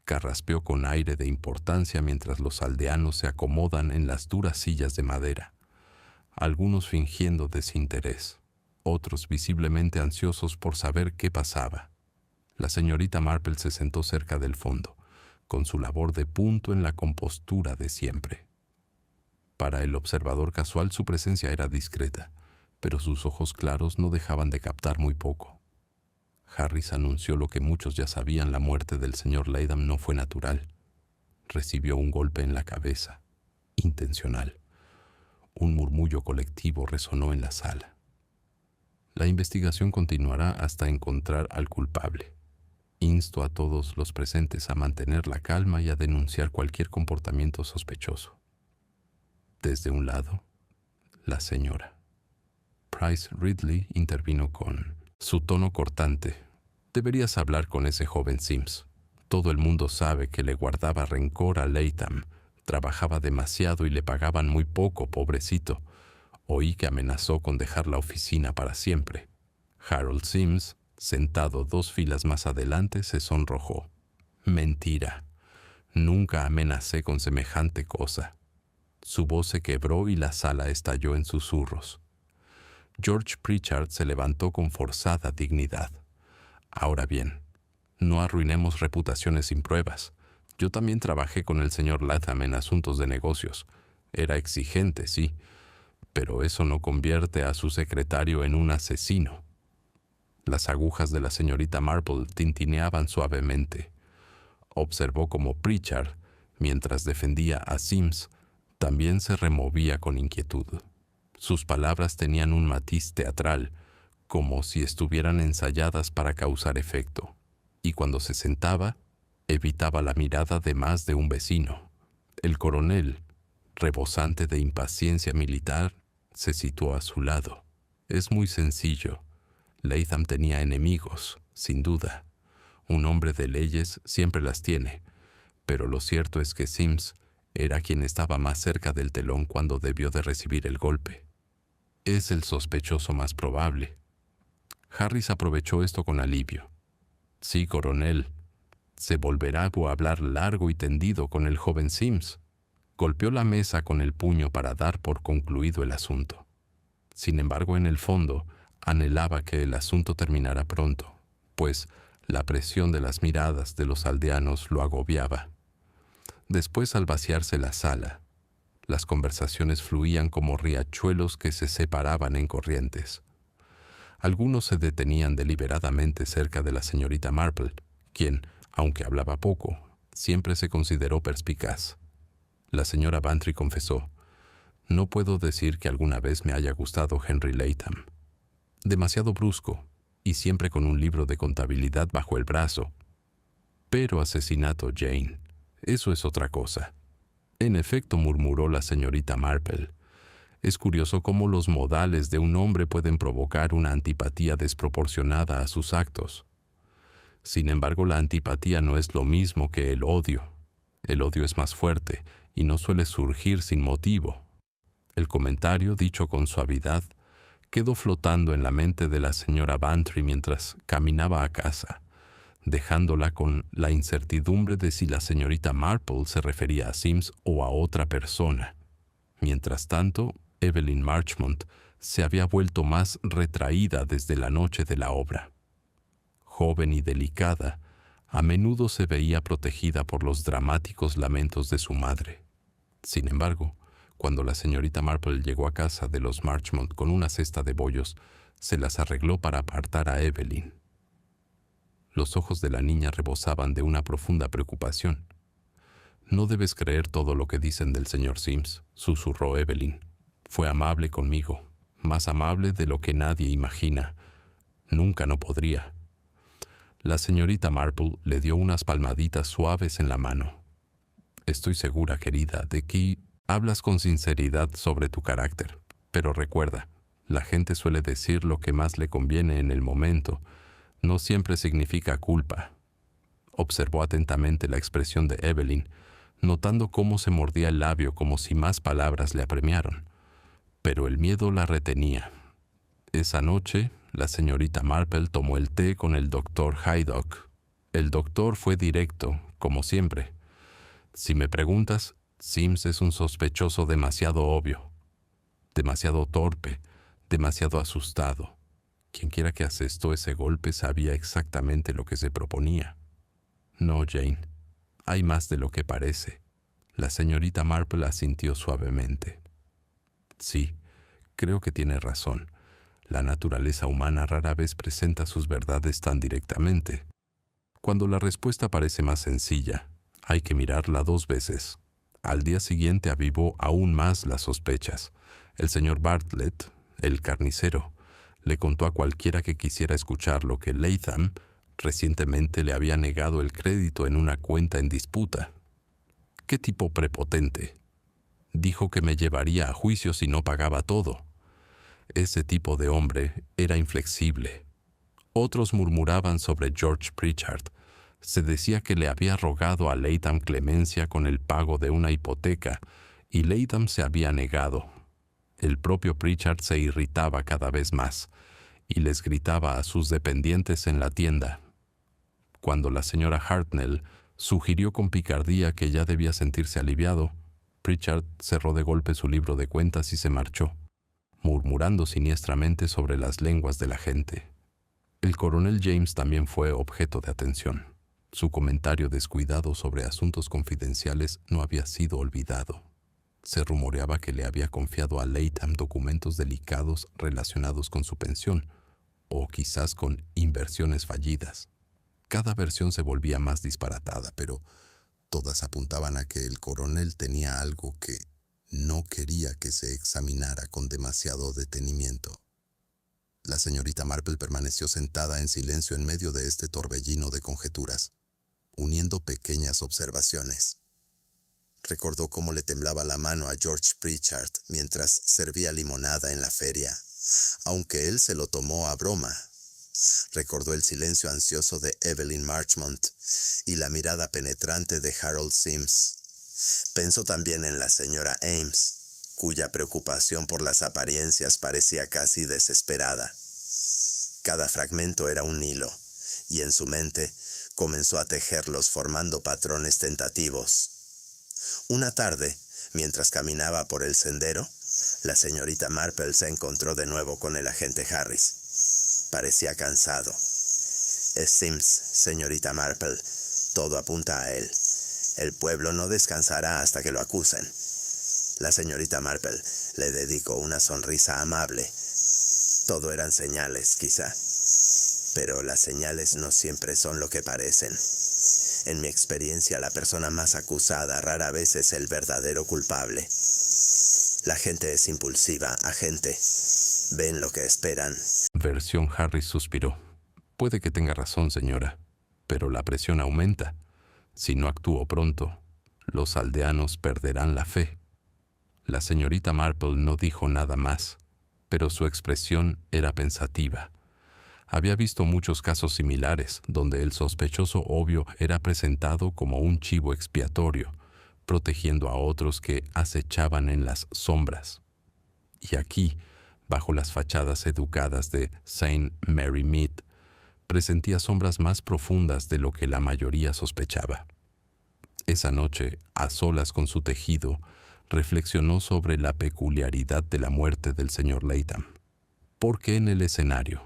[SPEAKER 1] Carraspeó con aire de importancia mientras los aldeanos se acomodan en las duras sillas de madera, algunos fingiendo desinterés, otros visiblemente ansiosos por saber qué pasaba. La señorita Marple se sentó cerca del fondo, con su labor de punto en la compostura de siempre. Para el observador casual su presencia era discreta, pero sus ojos claros no dejaban de captar muy poco. Harris anunció lo que muchos ya sabían: la muerte del señor Latham no fue natural. Recibió un golpe en la cabeza, intencional. Un murmullo colectivo resonó en la sala. La investigación continuará hasta encontrar al culpable. Insto a todos los presentes a mantener la calma y a denunciar cualquier comportamiento sospechoso. Desde un lado, la señora. Price Ridley intervino con su tono cortante: deberías hablar con ese joven Sims. Todo el mundo sabe que le guardaba rencor a Latham. Trabajaba demasiado y le pagaban muy poco, pobrecito. Oí que amenazó con dejar la oficina para siempre. Harold Sims, sentado 2 filas más adelante, se sonrojó. Mentira. Nunca amenacé con semejante cosa. Su voz se quebró y la sala estalló en susurros. George Pritchard se levantó con forzada dignidad. Ahora bien, no arruinemos reputaciones sin pruebas. Yo también trabajé con el señor Latham en asuntos de negocios. Era exigente, sí, pero eso no convierte a su secretario en un asesino. Las agujas de la señorita Marple tintineaban suavemente. Observó cómo Pritchard, mientras defendía a Sims, también se removía con inquietud. Sus palabras tenían un matiz teatral, como si estuvieran ensayadas para causar efecto, y cuando se sentaba, evitaba la mirada de más de un vecino. El coronel, rebosante de impaciencia militar, se situó a su lado. Es muy sencillo. Latham tenía enemigos, sin duda. Un hombre de leyes siempre las tiene, pero lo cierto es que Sims era quien estaba más cerca del telón cuando debió de recibir el golpe. Es el sospechoso más probable. Harris aprovechó esto con alivio. Sí, coronel. Se volverá a hablar largo y tendido con el joven Sims. Golpeó la mesa con el puño para dar por concluido el asunto. Sin embargo, en el fondo, anhelaba que el asunto terminara pronto, pues la presión de las miradas de los aldeanos lo agobiaba. Después, al vaciarse la sala, las conversaciones fluían como riachuelos que se separaban en corrientes. Algunos se detenían deliberadamente cerca de la señorita Marple, quien, aunque hablaba poco, siempre se consideró perspicaz. La señora Bantry confesó: «No puedo decir que alguna vez me haya gustado Henry Latham. Demasiado brusco, y siempre con un libro de contabilidad bajo el brazo, Pero asesinato, Jane, eso es otra cosa. En efecto, murmuró la señorita Marple. Es curioso cómo los modales de un hombre pueden provocar una antipatía desproporcionada a sus actos. Sin embargo, la antipatía no es lo mismo que el odio. El odio es más fuerte y no suele surgir sin motivo. El comentario, dicho con suavidad, quedó flotando en la mente de la señora Bantry mientras caminaba a casa, dejándola con la incertidumbre de si la señorita Marple se refería a Sims o a otra persona. Mientras tanto, Evelyn Marchmont se había vuelto más retraída desde la noche de la obra. Joven y delicada, a menudo se veía protegida por los dramáticos lamentos de su madre. Sin embargo, cuando la señorita Marple llegó a casa de los Marchmont con una cesta de bollos, se las arregló para apartar a Evelyn. Los ojos de la niña rebosaban de una profunda preocupación. «No debes creer todo lo que dicen del señor Sims», susurró Evelyn. «Fue amable conmigo, más amable de lo que nadie imagina. Nunca no podría». La señorita Marple le dio unas palmaditas suaves en la mano. «Estoy segura, querida, de que hablas con sinceridad sobre tu carácter, pero recuerda, la gente suele decir lo que más le conviene en el momento. No siempre significa culpa». Observó atentamente la expresión de Evelyn, notando cómo se mordía el labio como si más palabras le apremiaron. Pero el miedo la retenía. Esa noche, la señorita Marple tomó el té con el doctor Haydock. El doctor fue directo, como siempre. «Si me preguntas, Sims es un sospechoso demasiado obvio, demasiado torpe, demasiado asustado. Quienquiera que asestó ese golpe sabía exactamente lo que se proponía». «No, Jane, hay más de lo que parece». La señorita Marple asintió suavemente. «Sí, creo que tiene razón. La naturaleza humana rara vez presenta sus verdades tan directamente. Cuando la respuesta parece más sencilla, hay que mirarla dos veces». Al día siguiente avivó aún más las sospechas. El señor Bartlett, el carnicero, le contó a cualquiera que quisiera escucharlo que Latham recientemente le había negado el crédito en una cuenta en disputa. «¡Qué tipo prepotente!», dijo que me llevaría a juicio si no pagaba todo. Ese tipo de hombre era inflexible. Otros murmuraban sobre George Pritchard. Se decía que le había rogado a Latham clemencia con el pago de una hipoteca y Latham se había negado. El propio Pritchard se irritaba cada vez más y les gritaba a sus dependientes en la tienda. Cuando la señora Hartnell sugirió con picardía que ya debía sentirse aliviado, Pritchard cerró de golpe su libro de cuentas y se marchó, murmurando siniestramente sobre las lenguas de la gente. El coronel James también fue objeto de atención. Su comentario descuidado sobre asuntos confidenciales no había sido olvidado. Se rumoreaba que le había confiado a Latham documentos delicados relacionados con su pensión, o quizás con inversiones fallidas. Cada versión se volvía más disparatada, pero todas apuntaban a que el coronel tenía algo que no quería que se examinara con demasiado detenimiento. La señorita Marple permaneció sentada en silencio en medio de este torbellino de conjeturas, uniendo pequeñas observaciones. Recordó cómo le temblaba la mano a George Pritchard mientras servía limonada en la feria, aunque él se lo tomó a broma. Recordó el silencio ansioso de Evelyn Marchmont y la mirada penetrante de Harold Sims. Pensó también en la señora Ames, cuya preocupación por las apariencias parecía casi desesperada. Cada fragmento era un hilo, y en su mente comenzó a tejerlos formando patrones tentativos. Una tarde, mientras caminaba por el sendero, la señorita Marple se encontró de nuevo con el agente Harris. Parecía cansado. «Es Sims, señorita Marple. Todo apunta a él. El pueblo no descansará hasta que lo acusen». La señorita Marple le dedicó una sonrisa amable. Todo eran señales, quizá. Pero las señales no siempre son lo que parecen. En mi experiencia, la persona más acusada rara vez es el verdadero culpable. La gente es impulsiva, agente. Ven lo que esperan. Versión Harris suspiró. «Puede que tenga razón, señora, pero la presión aumenta. Si no actúo pronto, los aldeanos perderán la fe. La señorita Marple no dijo nada más, pero su expresión era pensativa. Había visto muchos casos similares, donde el sospechoso obvio era presentado como un chivo expiatorio, protegiendo a otros que acechaban en las sombras. Y aquí, bajo las fachadas educadas de Saint Mary Mead, presentía sombras más profundas de lo que la mayoría sospechaba. Esa noche, a solas con su tejido, reflexionó sobre la peculiaridad de la muerte del señor Latham. ¿Por qué en el escenario?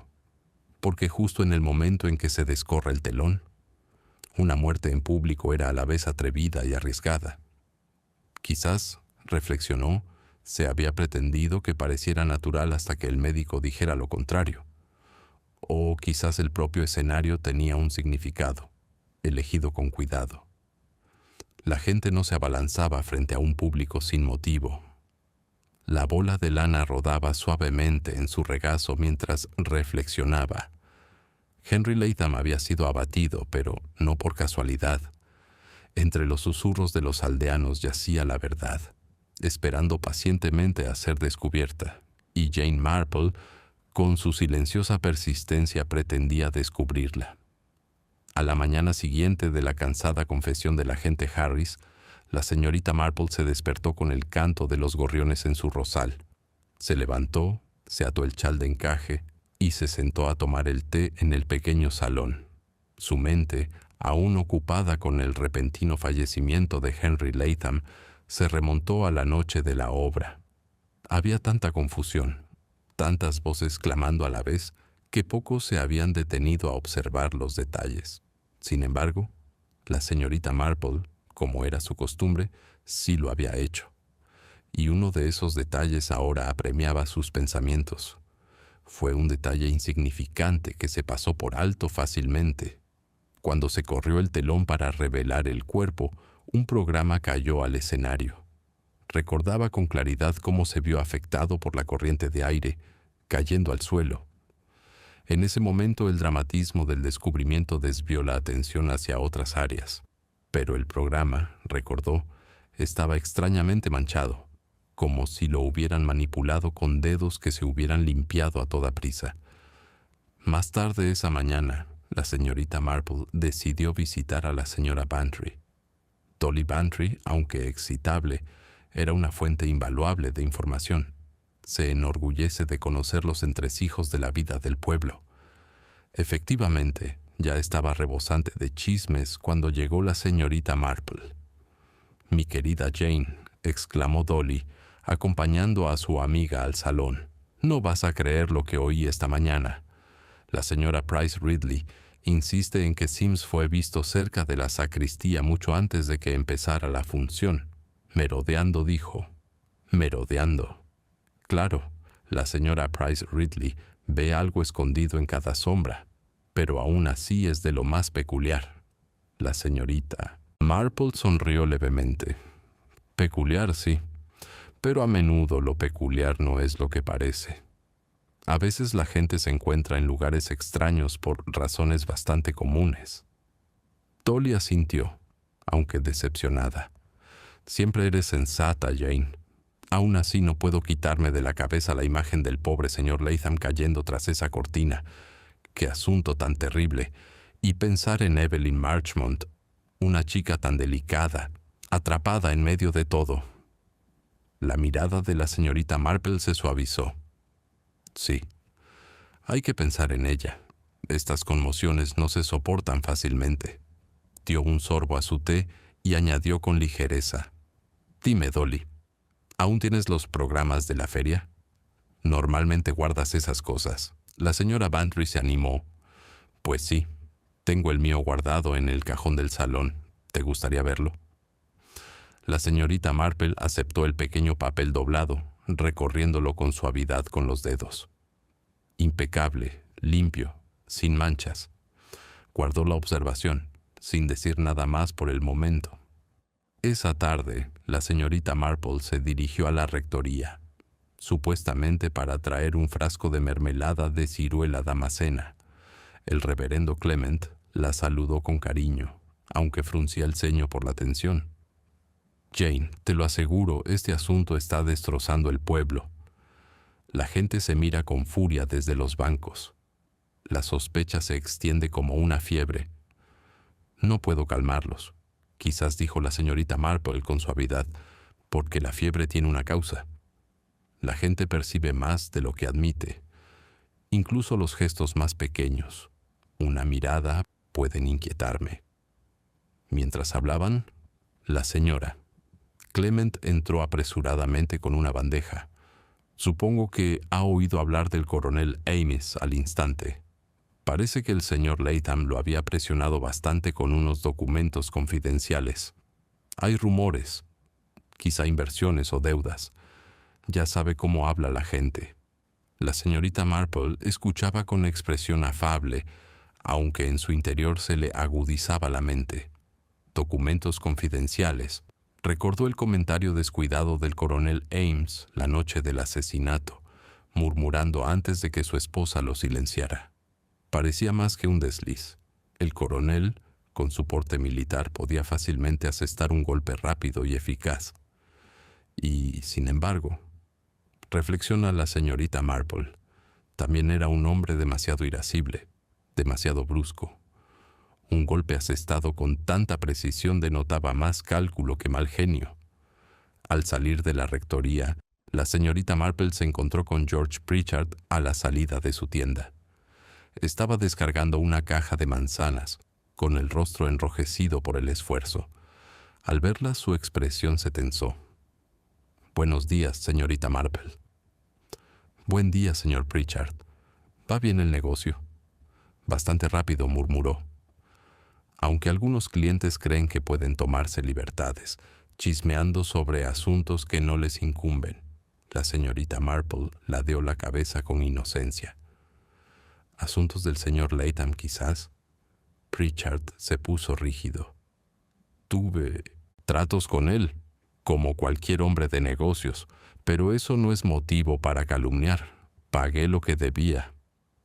[SPEAKER 1] Porque justo en el momento en que se descorre el telón, una muerte en público era a la vez atrevida y arriesgada. Quizás, reflexionó, se había pretendido que pareciera natural hasta que el médico dijera lo contrario. O quizás el propio escenario tenía un significado, elegido con cuidado. La gente no se abalanzaba frente a un público sin motivo. La bola de lana rodaba suavemente en su regazo mientras reflexionaba. Henry Latham había sido abatido, pero no por casualidad. Entre los susurros de los aldeanos yacía la verdad, esperando pacientemente a ser descubierta, y Jane Marple, con su silenciosa persistencia, pretendía descubrirla. A la mañana siguiente de la cansada confesión del agente Harris, la señorita Marple se despertó con el canto de los gorriones en su rosal. Se levantó, se ató el chal de encaje y se sentó a tomar el té en el pequeño salón. Su mente, aún ocupada con el repentino fallecimiento de Henry Latham, se remontó a la noche de la obra. Había tanta confusión, tantas voces clamando a la vez, que pocos se habían detenido a observar los detalles. Sin embargo, la señorita Marple, como era su costumbre, sí lo había hecho. Y uno de esos detalles ahora apremiaba sus pensamientos. Fue un detalle insignificante que se pasó por alto fácilmente. Cuando se corrió el telón para revelar el cuerpo, un programa cayó al escenario. Recordaba con claridad cómo se vio afectado por la corriente de aire, cayendo al suelo. En ese momento el dramatismo del descubrimiento desvió la atención hacia otras áreas. Pero el programa, recordó, estaba extrañamente manchado, como si lo hubieran manipulado con dedos que se hubieran limpiado a toda prisa. Más tarde esa mañana, la señorita Marple decidió visitar a la señora Bantry. Dolly Bantry, aunque excitable, era una fuente invaluable de información. Se enorgullece de conocer los entresijos de la vida del pueblo. Efectivamente, ya estaba rebosante de chismes cuando llegó la señorita Marple. «Mi querida Jane», exclamó Dolly, acompañando a su amiga al salón, «no vas a creer lo que oí esta mañana. La señora Price Ridley insiste en que Sims fue visto cerca de la sacristía mucho antes de que empezara la función. Merodeando, dijo. Merodeando. Claro, la señora Price Ridley ve algo escondido en cada sombra, pero aún así es de lo más peculiar». La señorita Marple sonrió levemente. «Peculiar, sí, pero a menudo lo peculiar no es lo que parece. A veces la gente se encuentra en lugares extraños por razones bastante comunes». Dolly asintió, aunque decepcionada. «Siempre eres sensata, Jane. Aún así no puedo quitarme de la cabeza la imagen del pobre señor Latham cayendo tras esa cortina. ¡Qué asunto tan terrible! Y pensar en Evelyn Marchmont, una chica tan delicada, atrapada en medio de todo». La mirada de la señorita Marple se suavizó. «Sí, hay que pensar en ella. Estas conmociones no se soportan fácilmente». Dio un sorbo a su té y añadió con ligereza. «Dime, Dolly, ¿aún tienes los programas de la feria? Normalmente guardas esas cosas». La señora Bantry se animó. «Pues sí, tengo el mío guardado en el cajón del salón. ¿Te gustaría verlo?» La señorita Marple aceptó el pequeño papel doblado, recorriéndolo con suavidad con los dedos. Impecable, limpio, sin manchas. Guardó la observación, sin decir nada más por el momento. Esa tarde, la señorita Marple se dirigió a la rectoría, supuestamente para traer un frasco de mermelada de ciruela damascena. El reverendo Clement, La saludó con cariño, aunque fruncía el ceño por la tensión. Jane, te lo aseguro, este asunto está destrozando el pueblo. La gente se mira con furia desde los bancos. La sospecha se extiende como una fiebre. No puedo calmarlos, quizás dijo la señorita Marple con suavidad, porque la fiebre tiene una causa. La gente percibe más de lo que admite. Incluso los gestos más pequeños, una mirada, pueden inquietarme. Mientras hablaban, la señora Clement entró apresuradamente con una bandeja. Supongo que ha oído hablar del coronel Ames al instante. Parece que el señor Latham lo había presionado bastante con unos documentos confidenciales. Hay rumores, quizá inversiones o deudas. Ya sabe cómo habla la gente. La señorita Marple escuchaba con expresión afable, aunque en su interior se le agudizaba la mente. Documentos confidenciales. Recordó el comentario descuidado del coronel Ames la noche del asesinato, murmurando antes de que su esposa lo silenciara. Parecía más que un desliz. El coronel, con su porte militar, podía fácilmente asestar un golpe rápido y eficaz. Y, sin embargo, reflexiona la señorita Marple, también era un hombre demasiado irascible, demasiado brusco. Un golpe asestado con tanta precisión denotaba más cálculo que mal genio. Al salir de la rectoría, la señorita Marple se encontró con George Pritchard a la salida de su tienda. Estaba descargando una caja de manzanas, con el rostro enrojecido por el esfuerzo. Al verla, su expresión se tensó. «Buenos días, señorita Marple». «Buen día, señor Pritchard. ¿Va bien el negocio?» «Bastante rápido», murmuró. Aunque algunos clientes creen que pueden tomarse libertades, chismeando sobre asuntos que no les incumben, la señorita Marple ladeó la cabeza con inocencia. ¿Asuntos del señor Latham, quizás? Pritchard se puso rígido. Tuve tratos con él, como cualquier hombre de negocios, pero eso no es motivo para calumniar. Pagué lo que debía.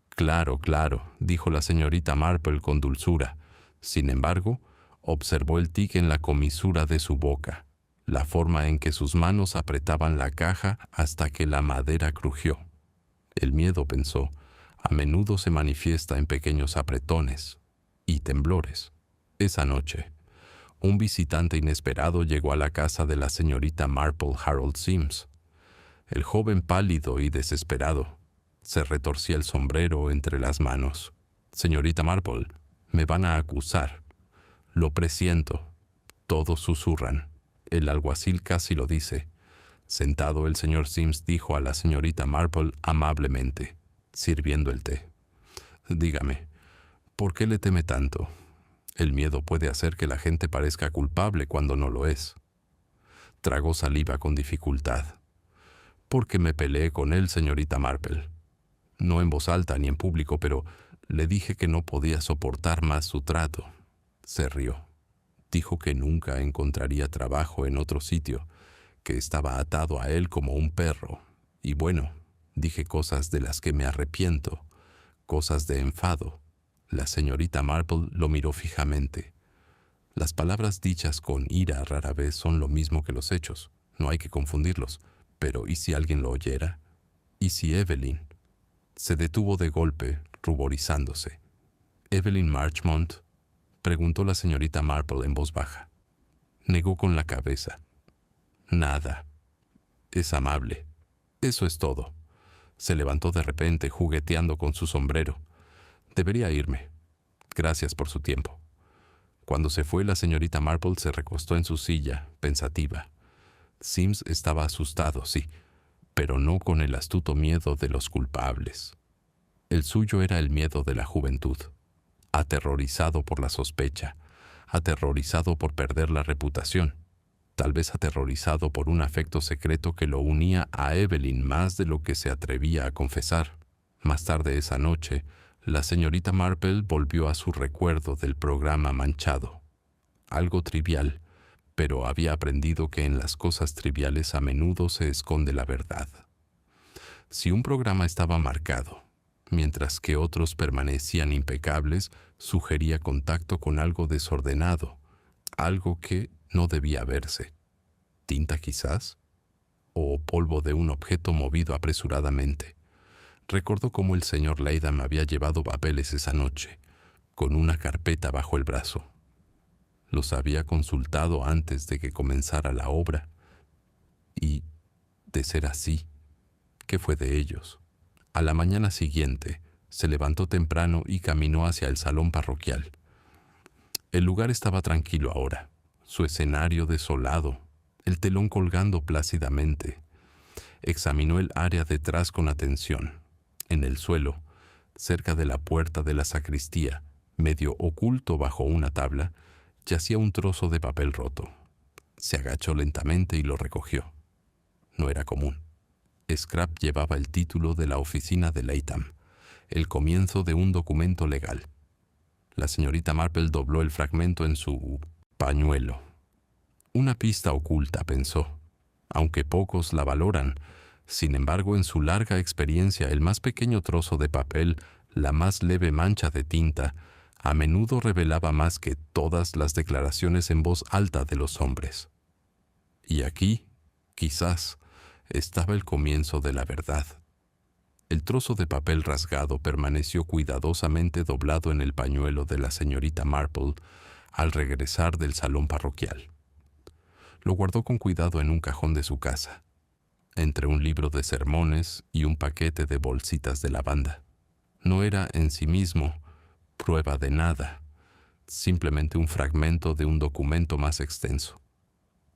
[SPEAKER 1] Claro, claro, dijo la señorita Marple con dulzura. Sin embargo, observó el tic en la comisura de su boca, la forma en que sus manos apretaban la caja hasta que la madera crujió. El miedo, pensó, a menudo se manifiesta en pequeños apretones y temblores. Esa noche, un visitante inesperado llegó a la casa de la señorita Marple Harold Sims. El joven, pálido y desesperado, se retorcía el sombrero entre las manos. «Señorita Marple, me van a acusar. Lo presiento». Todos susurran. El alguacil casi lo dice. Sentado, el señor Sims dijo a la señorita Marple amablemente, sirviendo el té: «Dígame, ¿por qué le teme tanto? El miedo puede hacer que la gente parezca culpable cuando no lo es». Tragó saliva con dificultad. «Porque me peleé con él, señorita Marple. No en voz alta ni en público, pero le dije que no podía soportar más su trato». Se rió. Dijo que nunca encontraría trabajo en otro sitio, que estaba atado a él como un perro. Y bueno, dije cosas de las que me arrepiento, cosas de enfado. La señorita Marple lo miró fijamente. Las palabras dichas con ira rara vez son lo mismo que los hechos. No hay que confundirlos. Pero ¿y si alguien lo oyera? ¿Y si Evelyn? Se detuvo de golpe, ruborizándose. «¿Evelyn Marchmont?», preguntó la señorita Marple en voz baja. Negó con la cabeza. «Nada. Es amable. Eso es todo». Se levantó de repente, jugueteando con su sombrero. «Debería irme. Gracias por su tiempo». Cuando se fue, la señorita Marple se recostó en su silla, pensativa. Sims estaba asustado, sí, pero no con el astuto miedo de los culpables. El suyo era el miedo de la juventud, aterrorizado por la sospecha, aterrorizado por perder la reputación, tal vez aterrorizado por un afecto secreto que lo unía a Evelyn más de lo que se atrevía a confesar. Más tarde esa noche, la señorita Marple volvió a su recuerdo del programa manchado. Algo trivial, pero había aprendido que en las cosas triviales a menudo se esconde la verdad. Si un programa estaba marcado, mientras que otros permanecían impecables, sugería contacto con algo desordenado, algo que no debía verse. ¿Tinta quizás? ¿O polvo de un objeto movido apresuradamente? Recordó cómo el señor Latham había llevado papeles esa noche, con una carpeta bajo el brazo. Los había consultado antes de que comenzara la obra. Y, de ser así, ¿qué fue de ellos? A la mañana siguiente, se levantó temprano y caminó hacia el salón parroquial. El lugar estaba tranquilo ahora, su escenario desolado, el telón colgando plácidamente. Examinó el área detrás con atención. En el suelo, cerca de la puerta de la sacristía, medio oculto bajo una tabla, yacía un trozo de papel roto. Se agachó lentamente y lo recogió. No era común. Scrap llevaba el título de la oficina de Latham, el comienzo de un documento legal. La señorita Marple dobló el fragmento en su pañuelo. Una pista oculta, pensó, aunque pocos la valoran. Sin embargo, en su larga experiencia, el más pequeño trozo de papel, la más leve mancha de tinta, a menudo revelaba más que todas las declaraciones en voz alta de los hombres. Y aquí, quizás, estaba el comienzo de la verdad. El trozo de papel rasgado permaneció cuidadosamente doblado en el pañuelo de la señorita Marple al regresar del salón parroquial. Lo guardó con cuidado en un cajón de su casa, entre un libro de sermones y un paquete de bolsitas de lavanda. No era en sí mismo prueba de nada, simplemente un fragmento de un documento más extenso.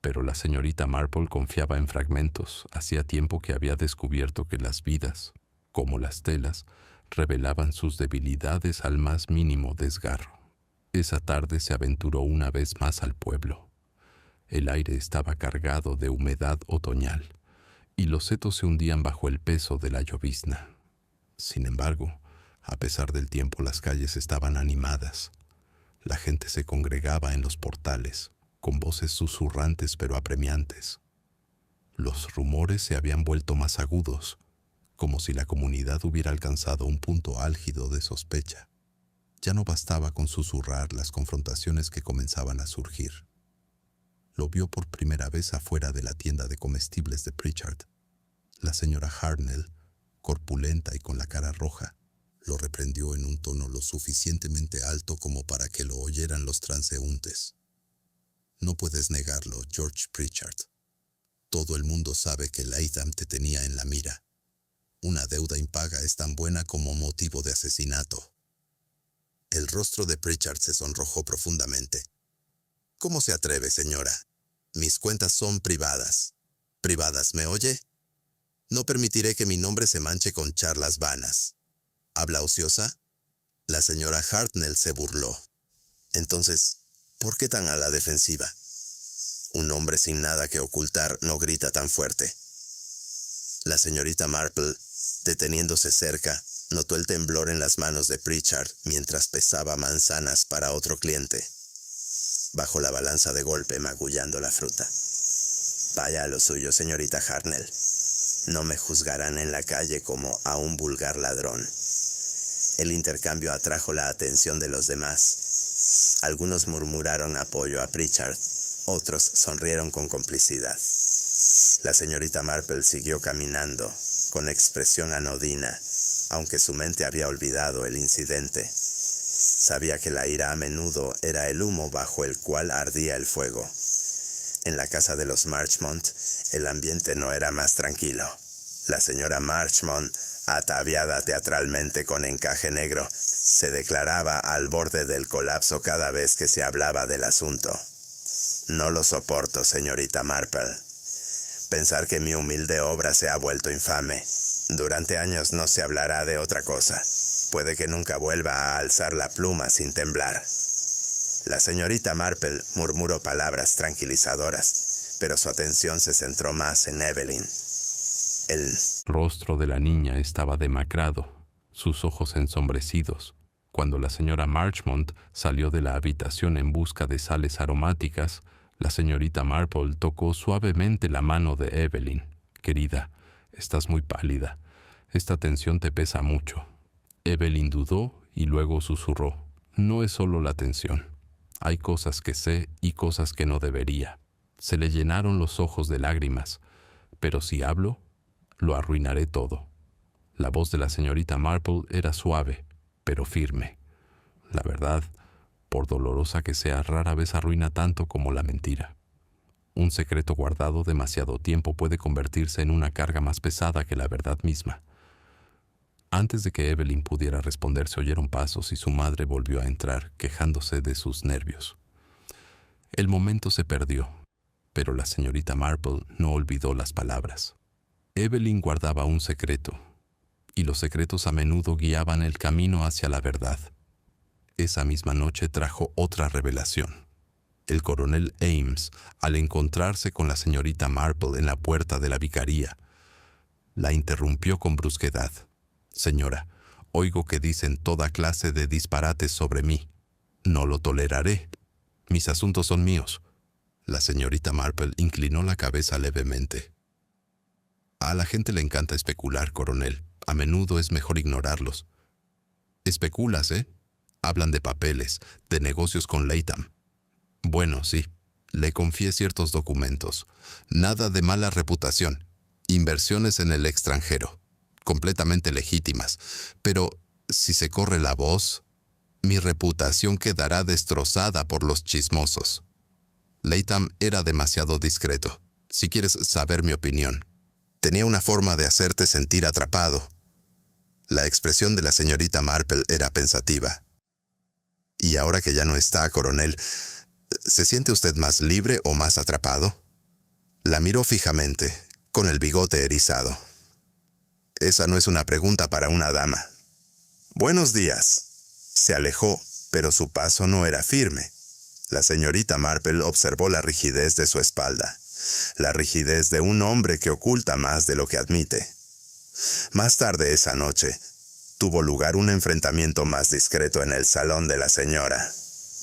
[SPEAKER 1] Pero la señorita Marple confiaba en fragmentos. Hacía tiempo que había descubierto que las vidas, como las telas, revelaban sus debilidades al más mínimo desgarro. Esa tarde se aventuró una vez más al pueblo. El aire estaba cargado de humedad otoñal, y los setos se hundían bajo el peso de la llovizna. Sin embargo, a pesar del tiempo, las calles estaban animadas. La gente se congregaba en los portales, con voces susurrantes pero apremiantes. Los rumores se habían vuelto más agudos, como si la comunidad hubiera alcanzado un punto álgido de sospecha. Ya no bastaba con susurrar las confrontaciones que comenzaban a surgir. Lo vio por primera vez afuera de la tienda de comestibles de Pritchard. La señora Hartnell, corpulenta y con la cara roja, lo reprendió en un tono lo suficientemente alto como para que lo oyeran los transeúntes. No puedes negarlo, George Pritchard. Todo el mundo sabe que Latham te tenía en la mira. Una deuda impaga es tan buena como motivo de asesinato. El rostro de Pritchard se sonrojó profundamente. ¿Cómo se atreve, señora? Mis cuentas son privadas. ¿Privadas, me oye? No permitiré que mi nombre se manche con charlas vanas. ¿Habla ociosa? La señora Hartnell se burló. Entonces, ¿por qué tan a la defensiva? Un hombre sin nada que ocultar no grita tan fuerte. La señorita Marple, deteniéndose cerca, notó el temblor en las manos de Pritchard mientras pesaba manzanas para otro cliente. Bajó la balanza de golpe, magullando la fruta. Vaya a lo suyo, señorita Hartnell. No me juzgarán en la calle como a un vulgar ladrón. El intercambio atrajo la atención de los demás. Algunos murmuraron apoyo a Pritchard, otros sonrieron con complicidad. La señorita Marple siguió caminando, con expresión anodina, aunque su mente había olvidado el incidente. Sabía que la ira a menudo era el humo bajo el cual ardía el fuego. En la casa de los Marchmont, el ambiente no era más tranquilo. La señora Marchmont, ataviada teatralmente con encaje negro, se declaraba al borde del colapso cada vez que se hablaba del asunto. No lo soporto, señorita Marple. Pensar que mi humilde obra se ha vuelto infame. Durante años no se hablará de otra cosa. Puede que nunca vuelva a alzar la pluma sin temblar. La señorita Marple murmuró palabras tranquilizadoras, pero su atención se centró más en Evelyn. El rostro de la niña estaba demacrado, sus ojos ensombrecidos. Cuando la señora Marchmont salió de la habitación en busca de sales aromáticas, la señorita Marple tocó suavemente la mano de Evelyn. Querida, estás muy pálida. Esta tensión te pesa mucho. Evelyn dudó y luego susurró. No es solo la tensión. Hay cosas que sé y cosas que no debería. Se le llenaron los ojos de lágrimas. Pero si hablo, lo arruinaré todo. La voz de la señorita Marple era suave, pero firme. La verdad, por dolorosa que sea, rara vez arruina tanto como la mentira. Un secreto guardado demasiado tiempo puede convertirse en una carga más pesada que la verdad misma. Antes de que Evelyn pudiera responder, se oyeron pasos y su madre volvió a entrar, quejándose de sus nervios. El momento se perdió, pero la señorita Marple no olvidó las palabras. Evelyn guardaba un secreto, y los secretos a menudo guiaban el camino hacia la verdad. Esa misma noche trajo otra revelación. El coronel Ames, al encontrarse con la señorita Marple en la puerta de la vicaría, la interrumpió con brusquedad. «Señora, oigo que dicen toda clase de disparates sobre mí. No lo toleraré. Mis asuntos son míos». La señorita Marple inclinó la cabeza levemente. «A la gente le encanta especular, coronel. A menudo es mejor ignorarlos». «¿Especulas, eh? Hablan de papeles, de negocios con Latham». «Bueno, sí. Le confié ciertos documentos. Nada de mala reputación. Inversiones en el extranjero. Completamente legítimas. Pero si se corre la voz, mi reputación quedará destrozada por los chismosos». Latham era demasiado discreto. Si quieres saber mi opinión, tenía una forma de hacerte sentir atrapado. La expresión de la señorita Marple era pensativa. «Y ahora que ya no está, coronel, ¿se siente usted más libre o más atrapado?» La miró fijamente, con el bigote erizado. «Esa no es una pregunta para una dama». «Buenos días». Se alejó, pero su paso no era firme. La señorita Marple observó la rigidez de su espalda, la rigidez de un hombre que oculta más de lo que admite. Más tarde esa noche, tuvo lugar un enfrentamiento más discreto en el salón de la señora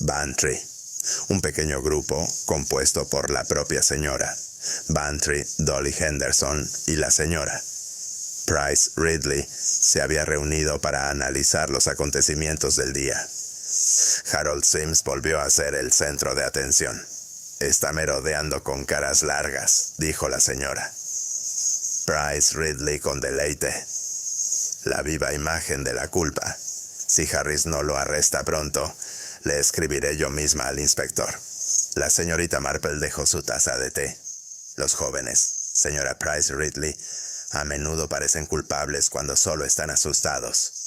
[SPEAKER 1] Bantry. Un pequeño grupo compuesto por la propia señora Bantry, Dolly Henderson y la señora Price Ridley se había reunido para analizar los acontecimientos del día. Harold Sims volvió a ser el centro de atención. «Está merodeando con caras largas», dijo la señora Price Ridley con deleite. «La viva imagen de la culpa. Si Harris no lo arresta pronto, le escribiré yo misma al inspector». La señorita Marple dejó su taza de té. «Los jóvenes, señora Price Ridley, a menudo parecen culpables cuando solo están asustados.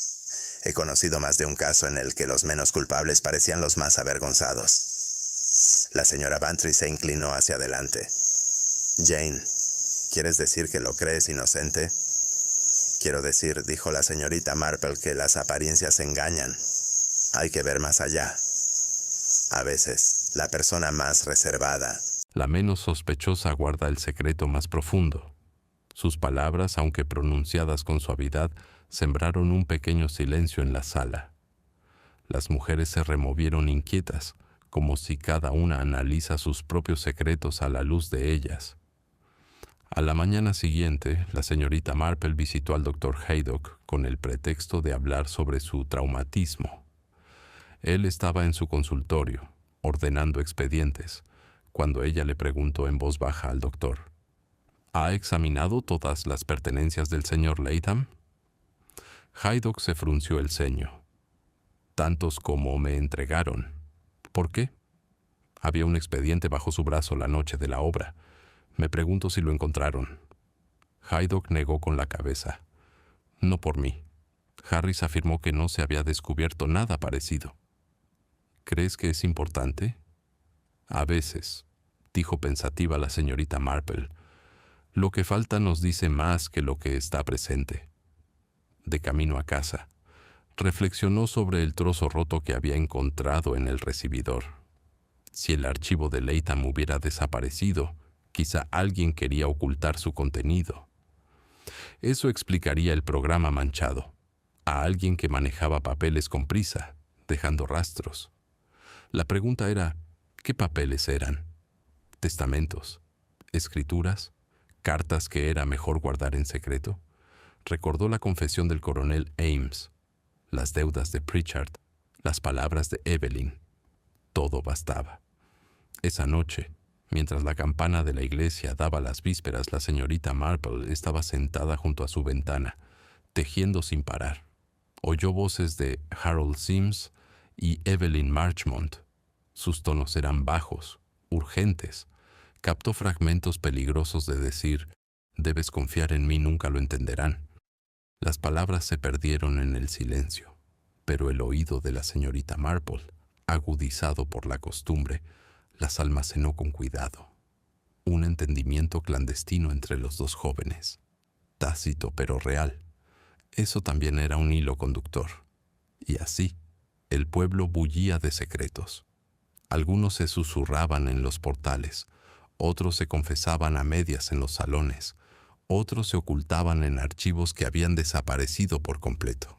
[SPEAKER 1] He conocido más de un caso en el que los menos culpables parecían los más avergonzados». La señora Bantry se inclinó hacia adelante. «Jane, ¿quieres decir que lo crees inocente?» «Quiero decir», dijo la señorita Marple, «que las apariencias engañan. Hay que ver más allá. A veces, la persona más reservada, la menos sospechosa, guarda el secreto más profundo». Sus palabras, aunque pronunciadas con suavidad, sembraron un pequeño silencio en la sala. Las mujeres se removieron inquietas, como si cada una analiza sus propios secretos a la luz de ellas. A la mañana siguiente, la señorita Marple visitó al doctor Haydock con el pretexto de hablar sobre su traumatismo. Él estaba en su consultorio, ordenando expedientes, cuando ella le preguntó en voz baja al doctor: «¿Ha examinado todas las pertenencias del señor Latham?» Haydock se frunció el ceño. «Tantos como me entregaron». «¿Por qué?» «Había un expediente bajo su brazo la noche de la obra. Me pregunto si lo encontraron». Haydock negó con la cabeza. «No por mí. Harris afirmó que no se había descubierto nada parecido». «¿Crees que es importante?» «A veces», dijo pensativa la señorita Marple. «Lo que falta nos dice más que lo que está presente». De camino a casa, reflexionó sobre el trozo roto que había encontrado en el recibidor. Si el archivo de Latham hubiera desaparecido, quizá alguien quería ocultar su contenido. Eso explicaría el programa manchado, a alguien que manejaba papeles con prisa, dejando rastros. La pregunta era, ¿qué papeles eran? ¿Testamentos? ¿Escrituras? ¿Cartas que era mejor guardar en secreto? Recordó la confesión del coronel Ames. las deudas de Pritchard, las palabras de Evelyn. Todo bastaba. Esa noche, mientras la campana de la iglesia daba las vísperas, la señorita Marple estaba sentada junto a su ventana, tejiendo sin parar. Oyó voces de Harold Sims y Evelyn Marchmont. Sus tonos eran bajos, urgentes. Captó fragmentos peligrosos de decir: «Debes confiar en mí, nunca lo entenderán». Las palabras se perdieron en el silencio, pero el oído de la señorita Marple, agudizado por la costumbre, las almacenó con cuidado. Un entendimiento clandestino entre los dos jóvenes, tácito pero real. Eso también era un hilo conductor. Y así, el pueblo bullía de secretos. Algunos se susurraban en los portales, otros se confesaban a medias en los salones, otros se ocultaban en archivos que habían desaparecido por completo.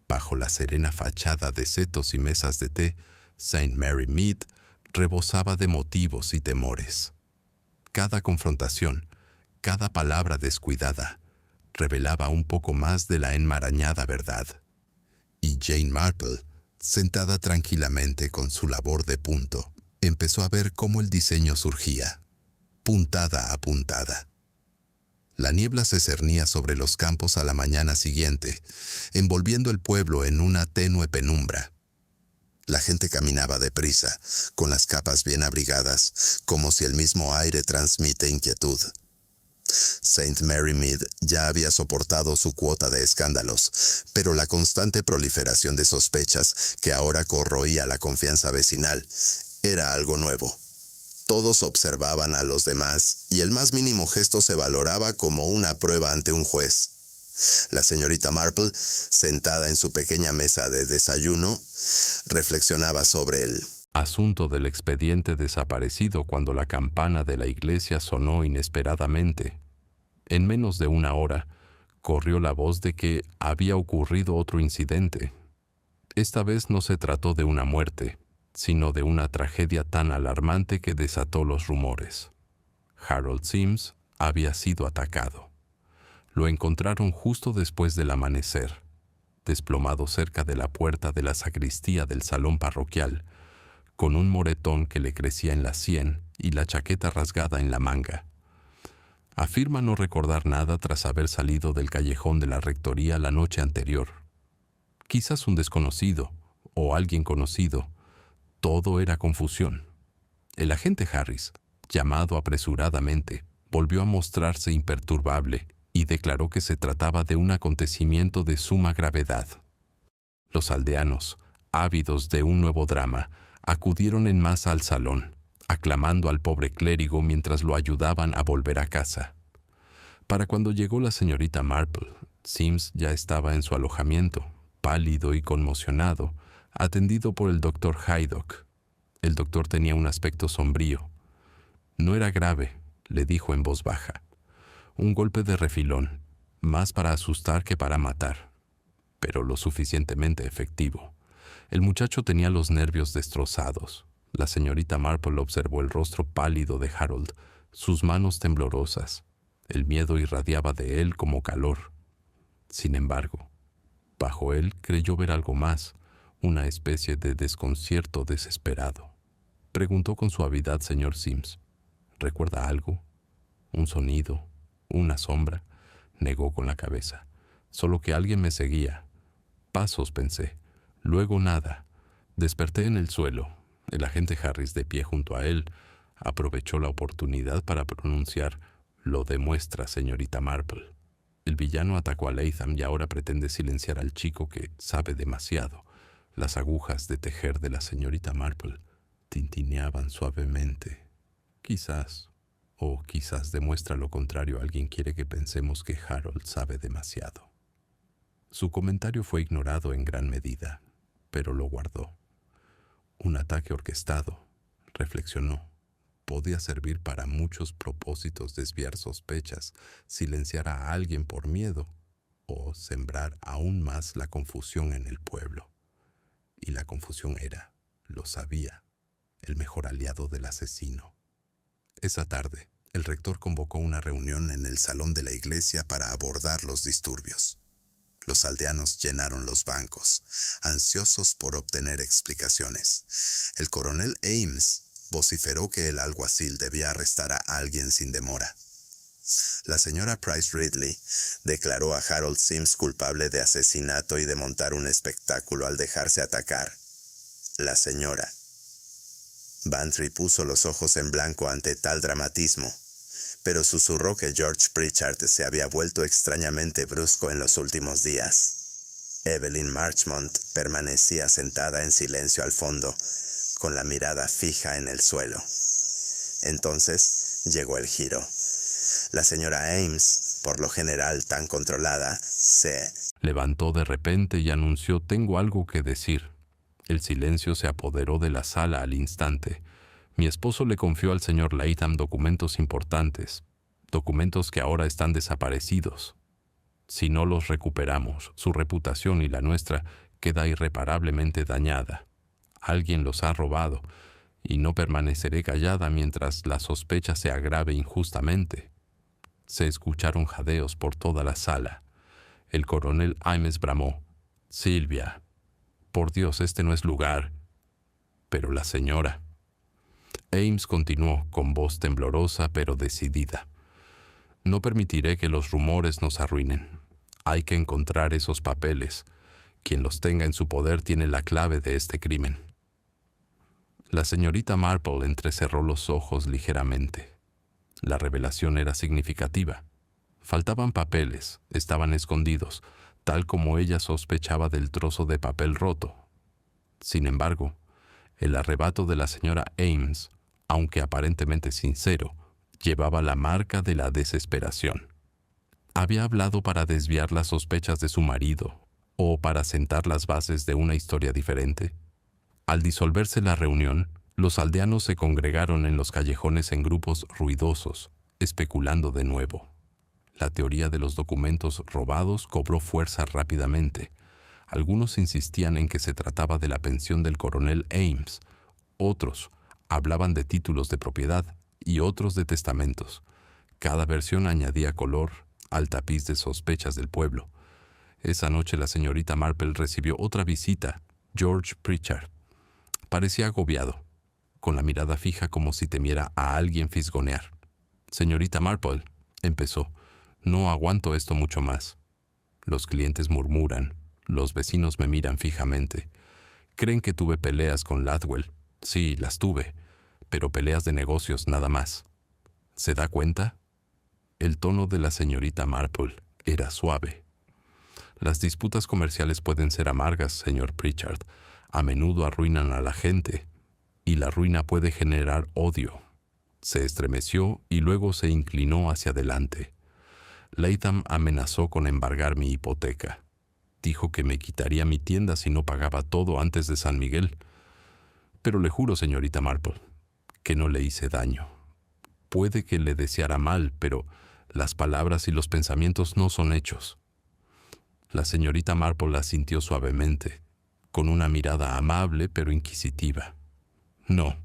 [SPEAKER 1] Bajo la serena fachada de setos y mesas de té, St. Mary Mead rebosaba de motivos y temores. Cada confrontación, cada palabra descuidada, revelaba un poco más de la enmarañada verdad. Y Jane Marple, sentada tranquilamente con su labor de punto, empezó a ver cómo el diseño surgía, puntada a puntada. La niebla se cernía sobre los campos a la mañana siguiente, envolviendo el pueblo en una tenue penumbra. La gente caminaba deprisa, con las capas bien abrigadas, como si el mismo aire transmite inquietud. St. Mary Mead ya había soportado su cuota de escándalos, pero la constante proliferación de sospechas que ahora corroía la confianza vecinal era algo nuevo. Todos observaban a los demás y el más mínimo gesto se valoraba como una prueba ante un juez. La señorita Marple, sentada en su pequeña mesa de desayuno, reflexionaba sobre el asunto del expediente desaparecido cuando la campana de la iglesia sonó inesperadamente. En menos de una hora, corrió la voz de que había ocurrido otro incidente. Esta vez no se trató de una muerte, sino de una tragedia tan alarmante que desató los rumores. Harold Sims había sido atacado. Lo encontraron justo después del amanecer, desplomado cerca de la puerta de la sacristía del salón parroquial, con un moretón que le crecía en la sien y la chaqueta rasgada en la manga. Afirma no recordar nada tras haber salido del callejón de la rectoría la noche anterior. Quizás un desconocido o alguien conocido. Todo era confusión. El agente Harris, llamado apresuradamente, volvió a mostrarse imperturbable y declaró que se trataba de un acontecimiento de suma gravedad. Los aldeanos, ávidos de un nuevo drama, acudieron en masa al salón, aclamando al pobre clérigo mientras lo ayudaban a volver a casa. Para cuando llegó la señorita Marple, Sims ya estaba en su alojamiento, pálido y conmocionado, atendido por el doctor Haydock. El doctor tenía un aspecto sombrío. «No era grave», le dijo en voz baja. «Un golpe de refilón, más para asustar que para matar, pero lo suficientemente efectivo». El muchacho tenía los nervios destrozados. La señorita Marple observó el rostro pálido de Harold, sus manos temblorosas. El miedo irradiaba de él como calor. Sin embargo, bajo él creyó ver algo más, una especie de desconcierto desesperado. Preguntó con suavidad señor Sims: «¿Recuerda algo? ¿Un sonido? ¿Una sombra?» Negó con la cabeza. «Solo que alguien me seguía. Pasos», pensé. Luego nada. Desperté en el suelo. El agente Harris, de pie junto a él, aprovechó la oportunidad para pronunciar: «Lo demuestra, señorita Marple». El villano atacó a Latham y ahora pretende silenciar al chico que sabe demasiado. Las agujas de tejer de la señorita Marple tintineaban suavemente. Quizás, o quizás demuestra lo contrario. Alguien quiere que pensemos que Harold sabe demasiado. Su comentario fue ignorado en gran medida, pero lo guardó. Un ataque orquestado, reflexionó, podía servir para muchos propósitos: desviar sospechas, silenciar a alguien por miedo o sembrar aún más la confusión en el pueblo. Y la confusión era, lo sabía, el mejor aliado del asesino. Esa tarde, el rector convocó una reunión en el salón de la iglesia para abordar los disturbios.
[SPEAKER 2] Los aldeanos llenaron los bancos, ansiosos por obtener explicaciones. El coronel Ames vociferó que el alguacil debía arrestar a alguien sin demora. La señora Price Ridley declaró a Harold Sims culpable de asesinato y de montar un espectáculo al dejarse atacar. La señora Bantry puso los ojos en blanco ante tal dramatismo, pero susurró que George Pritchard se había vuelto extrañamente brusco en los últimos días. Evelyn Marchmont permanecía sentada en silencio al fondo, con la mirada fija en el suelo. Entonces llegó el giro. La señora Ames, por lo general tan controlada, se
[SPEAKER 1] levantó de repente y anunció: «Tengo algo que decir». El silencio se apoderó de la sala al instante. Mi esposo le confió al señor Latham documentos importantes, documentos que ahora están desaparecidos. Si no los recuperamos, su reputación y la nuestra queda irreparablemente dañada. Alguien los ha robado, y no permaneceré callada mientras la sospecha se agrave injustamente. Se escucharon jadeos por toda la sala. El coronel Ames bramó: «Silvia, por Dios, este no es lugar». Pero la señora. Ames continuó con voz temblorosa pero decidida: «No permitiré que los rumores nos arruinen. Hay que encontrar esos papeles. Quien los tenga en su poder tiene la clave de este crimen». La señorita Marple entrecerró los ojos ligeramente. La revelación era significativa. Faltaban papeles, estaban escondidos, tal como ella sospechaba del trozo de papel roto. Sin embargo, el arrebato de la señora Ames, aunque aparentemente sincero, llevaba la marca de la desesperación. ¿Había hablado para desviar las sospechas de su marido o para sentar las bases de una historia diferente? Al disolverse la reunión, los aldeanos se congregaron en los callejones en grupos ruidosos, especulando de nuevo. La teoría de los documentos robados cobró fuerza rápidamente. Algunos insistían en que se trataba de la pensión del coronel Ames. Otros hablaban de títulos de propiedad y otros de testamentos. Cada versión añadía color al tapiz de sospechas del pueblo. Esa noche la señorita Marple recibió otra visita: George Pritchard. Parecía agobiado, con la mirada fija como si temiera a alguien fisgonear. «Señorita Marple», empezó, «no aguanto esto mucho más. Los clientes murmuran, los vecinos me miran fijamente. Creen que tuve peleas con Ladwell. Sí, las tuve, pero peleas de negocios nada más. ¿Se da cuenta?». El tono de la señorita Marple era suave. «Las disputas comerciales pueden ser amargas, señor Pritchard. A menudo arruinan a la gente, y la ruina puede generar odio». Se estremeció y luego se inclinó hacia adelante. «Latham amenazó con embargar mi hipoteca. Dijo que me quitaría mi tienda si no pagaba todo antes de San Miguel. Pero le juro, señorita Marple, que no le hice daño. Puede que le deseara mal, pero las palabras y los pensamientos no son hechos». La señorita Marple asintió suavemente, con una mirada amable pero inquisitiva. «No,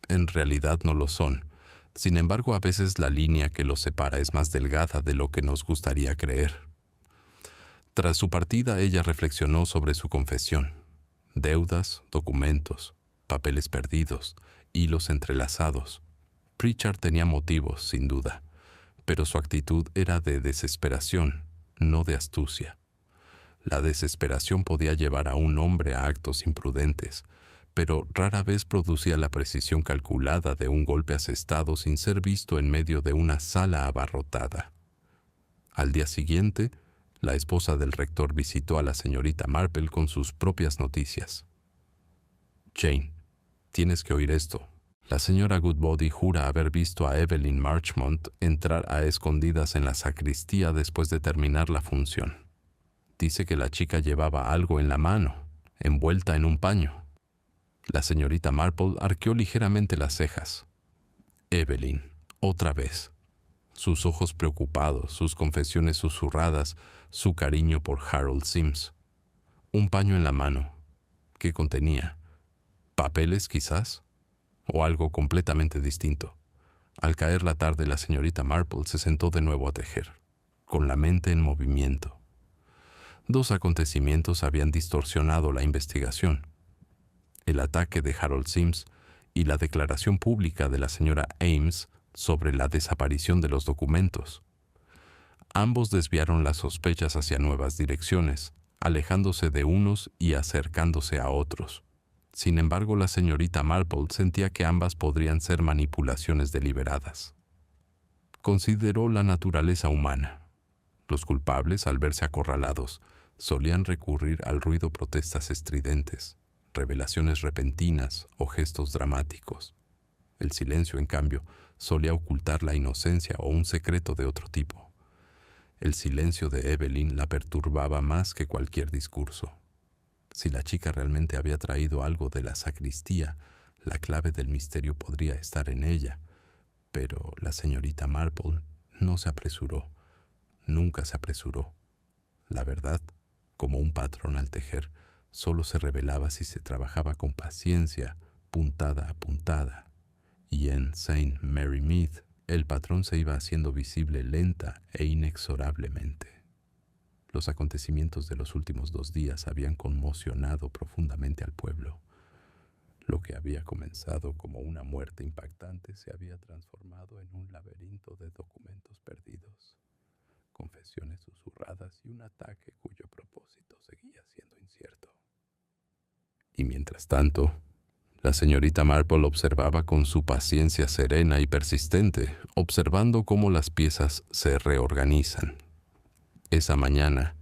[SPEAKER 1] en realidad no lo son. Sin embargo, a veces la línea que los separa es más delgada de lo que nos gustaría creer». Tras su partida, ella reflexionó sobre su confesión. Deudas, documentos, papeles perdidos, hilos entrelazados. Pritchard tenía motivos, sin duda, pero su actitud era de desesperación, no de astucia. La desesperación podía llevar a un hombre a actos imprudentes, pero rara vez producía la precisión calculada de un golpe asestado sin ser visto en medio de una sala abarrotada. Al día siguiente, la esposa del rector visitó a la señorita Marple con sus propias noticias. «Jane, tienes que oír esto. La señora Goodbody jura haber visto a Evelyn Marchmont entrar a escondidas en la sacristía después de terminar la función. Dice que la chica llevaba algo en la mano, envuelta en un paño». La señorita Marple arqueó ligeramente las cejas. Evelyn, otra vez. Sus ojos preocupados, sus confesiones susurradas, su cariño por Harold Sims. Un paño en la mano. ¿Qué contenía? ¿Papeles, quizás? ¿O algo completamente distinto? Al caer la tarde, la señorita Marple se sentó de nuevo a tejer, con la mente en movimiento. Dos acontecimientos habían distorsionado la investigación: el ataque de Harold Sims y la declaración pública de la señora Ames sobre la desaparición de los documentos. Ambos desviaron las sospechas hacia nuevas direcciones, alejándose de unos y acercándose a otros. Sin embargo, la señorita Marple sentía que ambas podrían ser manipulaciones deliberadas. Consideró la naturaleza humana. Los culpables, al verse acorralados, solían recurrir al ruido, protestas estridentes, revelaciones repentinas o gestos dramáticos. El silencio, en cambio, solía ocultar la inocencia o un secreto de otro tipo. El silencio de Evelyn la perturbaba más que cualquier discurso. Si la chica realmente había traído algo de la sacristía, la clave del misterio podría estar en ella. Pero la señorita Marple no se apresuró, nunca se apresuró. La verdad, como un patrón al tejer, solo se revelaba si se trabajaba con paciencia, puntada a puntada. Y en St. Mary Mead, el patrón se iba haciendo visible lenta e inexorablemente. Los acontecimientos de los últimos 2 días habían conmocionado profundamente al pueblo. Lo que había comenzado como una muerte impactante se había transformado en un laberinto de documentos perdidos, confesiones susurradas y un ataque cuyo propósito seguía siendo incierto. Y mientras tanto, la señorita Marple observaba con su paciencia serena y persistente, observando cómo las piezas se reorganizan. Esa mañana,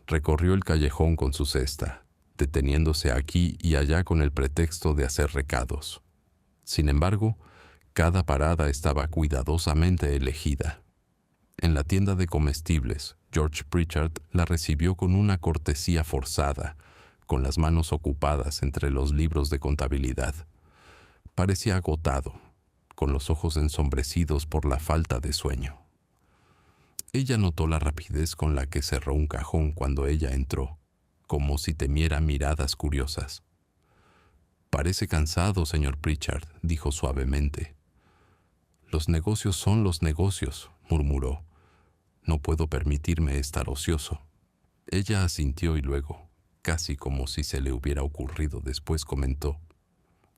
[SPEAKER 1] recorrió el callejón con su cesta, deteniéndose aquí y allá con el pretexto de hacer recados. Sin embargo, cada parada estaba cuidadosamente elegida. En la tienda de comestibles, George Pritchard la recibió con una cortesía forzada, con las manos ocupadas entre los libros de contabilidad. Parecía agotado, con los ojos ensombrecidos por la falta de sueño. Ella notó la rapidez con la que cerró un cajón cuando ella entró, como si temiera miradas curiosas. «Parece cansado, señor Pritchard», dijo suavemente. «Los negocios son los negocios», murmuró. «No puedo permitirme estar ocioso». Ella asintió y luego, casi como si se le hubiera ocurrido después, comentó: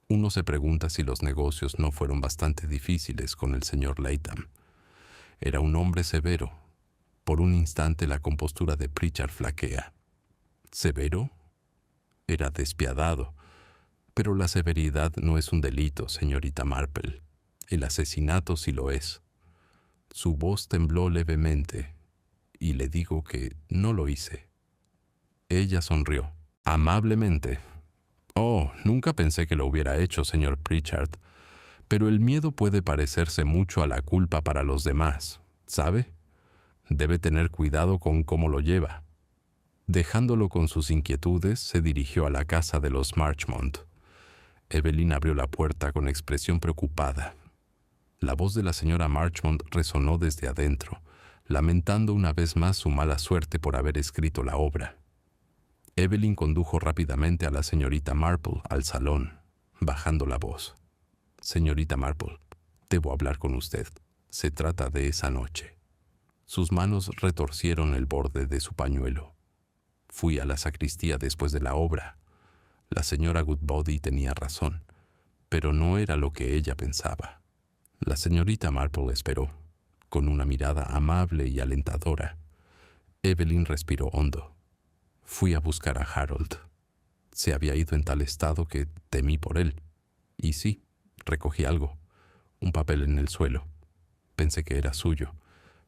[SPEAKER 1] «Uno se pregunta si los negocios no fueron bastante difíciles con el señor Latham. Era un hombre severo». Por un instante la compostura de Pritchard flaquea. ¿Severo? Era despiadado. Pero la severidad no es un delito, señorita Marple. El asesinato sí lo es. Su voz tembló levemente, y le digo que no lo hice. Ella sonrió, amablemente. «Oh, nunca pensé que lo hubiera hecho, señor Pritchard. Pero el miedo puede parecerse mucho a la culpa para los demás, ¿sabe? Debe tener cuidado con cómo lo lleva». Dejándolo con sus inquietudes, se dirigió a la casa de los Marchmont. Evelyn abrió la puerta con expresión preocupada. La voz de la señora Marchmont resonó desde adentro, lamentando una vez más su mala suerte por haber escrito la obra. Evelyn condujo rápidamente a la señorita Marple al salón, bajando la voz. «Señorita Marple, debo hablar con usted. Se trata de esa noche». Sus manos retorcieron el borde de su pañuelo. «Fui a la sacristía después de la obra. La señora Goodbody tenía razón, pero no era lo que ella pensaba». La señorita Marple esperó, con una mirada amable y alentadora. Evelyn respiró hondo. «Fui a buscar a Harold. Se había ido en tal estado que temí por él. Y sí, recogí algo, un papel en el suelo. Pensé que era suyo,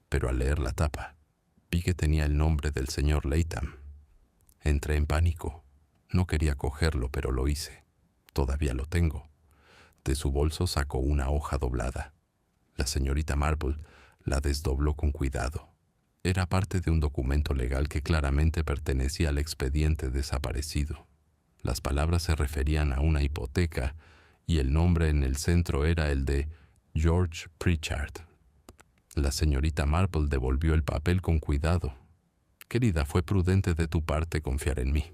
[SPEAKER 1] pero al leer la tapa, vi que tenía el nombre del señor Latham. Entré en pánico. No quería cogerlo, pero lo hice. Todavía lo tengo». De su bolso sacó una hoja doblada. La señorita Marple la desdobló con cuidado. Era parte de un documento legal que claramente pertenecía al expediente desaparecido. Las palabras se referían a una hipoteca y el nombre en el centro era el de George Pritchard. La señorita Marple devolvió el papel con cuidado. «Querida, fue prudente de tu parte confiar en mí.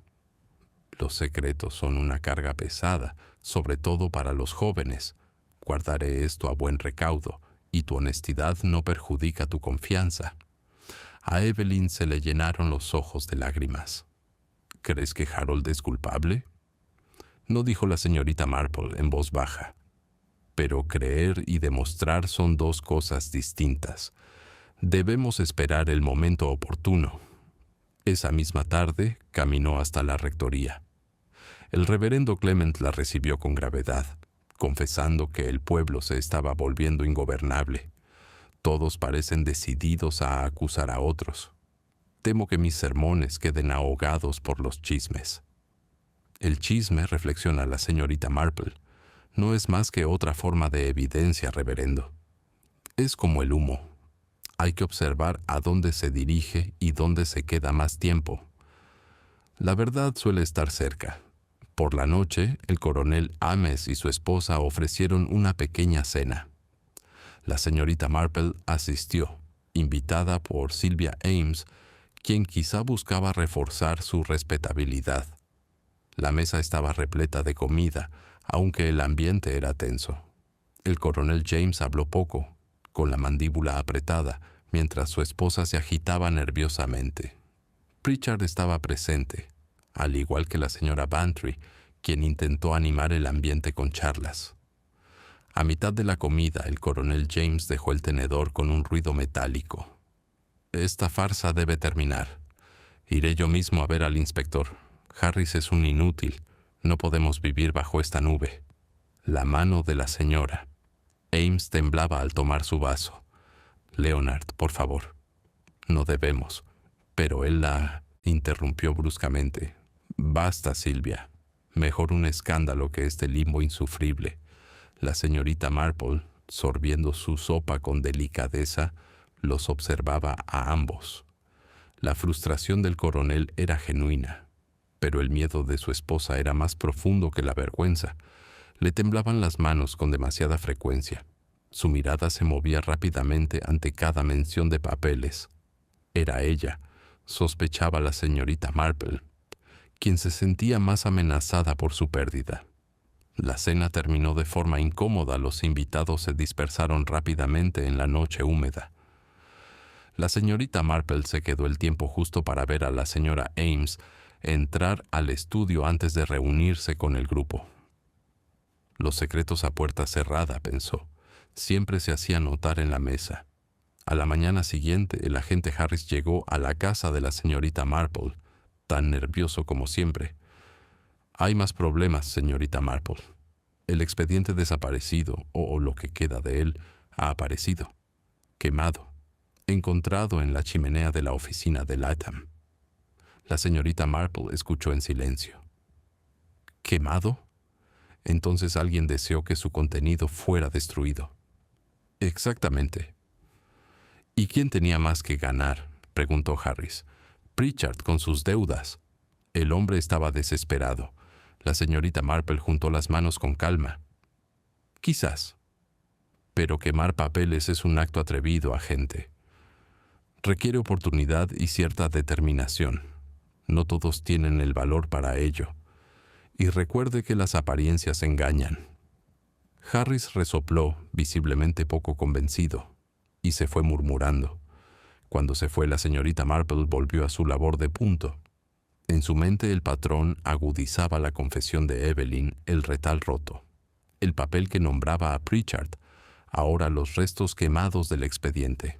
[SPEAKER 1] Los secretos son una carga pesada, sobre todo para los jóvenes. Guardaré esto a buen recaudo, y tu honestidad no perjudica tu confianza. A Evelyn se le llenaron los ojos de lágrimas. ¿Crees que Harold es culpable? No, dijo la señorita Marple en voz baja. Pero creer y demostrar son dos cosas distintas. Debemos esperar el momento oportuno. Esa misma tarde caminó hasta la rectoría. El reverendo Clement la recibió con gravedad, confesando que el pueblo se estaba volviendo ingobernable. Todos parecen decididos a acusar a otros. Temo que mis sermones queden ahogados por los chismes. El chisme, reflexiona la señorita Marple, no es más que otra forma de evidencia, reverendo. Es como el humo. Hay que observar a dónde se dirige y dónde se queda más tiempo. La verdad suele estar cerca. Por la noche, el coronel Ames y su esposa ofrecieron una pequeña cena. La señorita Marple asistió, invitada por Sylvia Ames, quien quizá buscaba reforzar su respetabilidad. La mesa estaba repleta de comida, aunque el ambiente era tenso. El coronel James habló poco, con la mandíbula apretada, mientras su esposa se agitaba nerviosamente. Pritchard estaba presente, al igual que la señora Bantry, quien intentó animar el ambiente con charlas. A mitad de la comida, el coronel James dejó el tenedor con un ruido metálico. Esta farsa debe terminar. Iré yo mismo a ver al inspector. Harris es un inútil. No podemos vivir bajo esta nube. La mano de la señora. Ames temblaba al tomar su vaso. Leonard, por favor. No debemos. Pero él la interrumpió bruscamente. Basta, Silvia. Mejor un escándalo que este limbo insufrible. La señorita Marple, sorbiendo su sopa con delicadeza, los observaba a ambos. La frustración del coronel era genuina, pero el miedo de su esposa era más profundo que la vergüenza. Le temblaban las manos con demasiada frecuencia. Su mirada se movía rápidamente ante cada mención de papeles. Era ella, sospechaba la señorita Marple, quien se sentía más amenazada por su pérdida. La cena terminó de forma incómoda. Los invitados se dispersaron rápidamente en la noche húmeda. La señorita Marple se quedó el tiempo justo para ver a la señora Ames entrar al estudio antes de reunirse con el grupo. Los secretos a puerta cerrada, pensó, siempre se hacían notar en la mesa. A la mañana siguiente, el agente Harris llegó a la casa de la señorita Marple, tan nervioso como siempre. Hay más problemas, señorita Marple. El expediente desaparecido, o lo que queda de él, ha aparecido. Quemado. Encontrado en la chimenea de la oficina de Latham. La señorita Marple escuchó en silencio. ¿Quemado? Entonces alguien deseó que su contenido fuera destruido. Exactamente. ¿Y quién tenía más que ganar?, preguntó Harris. Pritchard con sus deudas. El hombre estaba desesperado. La señorita Marple juntó las manos con calma. Quizás. Pero quemar papeles es un acto atrevido, agente. Requiere oportunidad y cierta determinación. No todos tienen el valor para ello. Y recuerde que las apariencias engañan. Harris resopló, visiblemente poco convencido, y se fue murmurando. Cuando se fue, la señorita Marple volvió a su labor de punto. En su mente el patrón agudizaba la confesión de Evelyn, el retal roto, el papel que nombraba a Pritchard, ahora los restos quemados del expediente.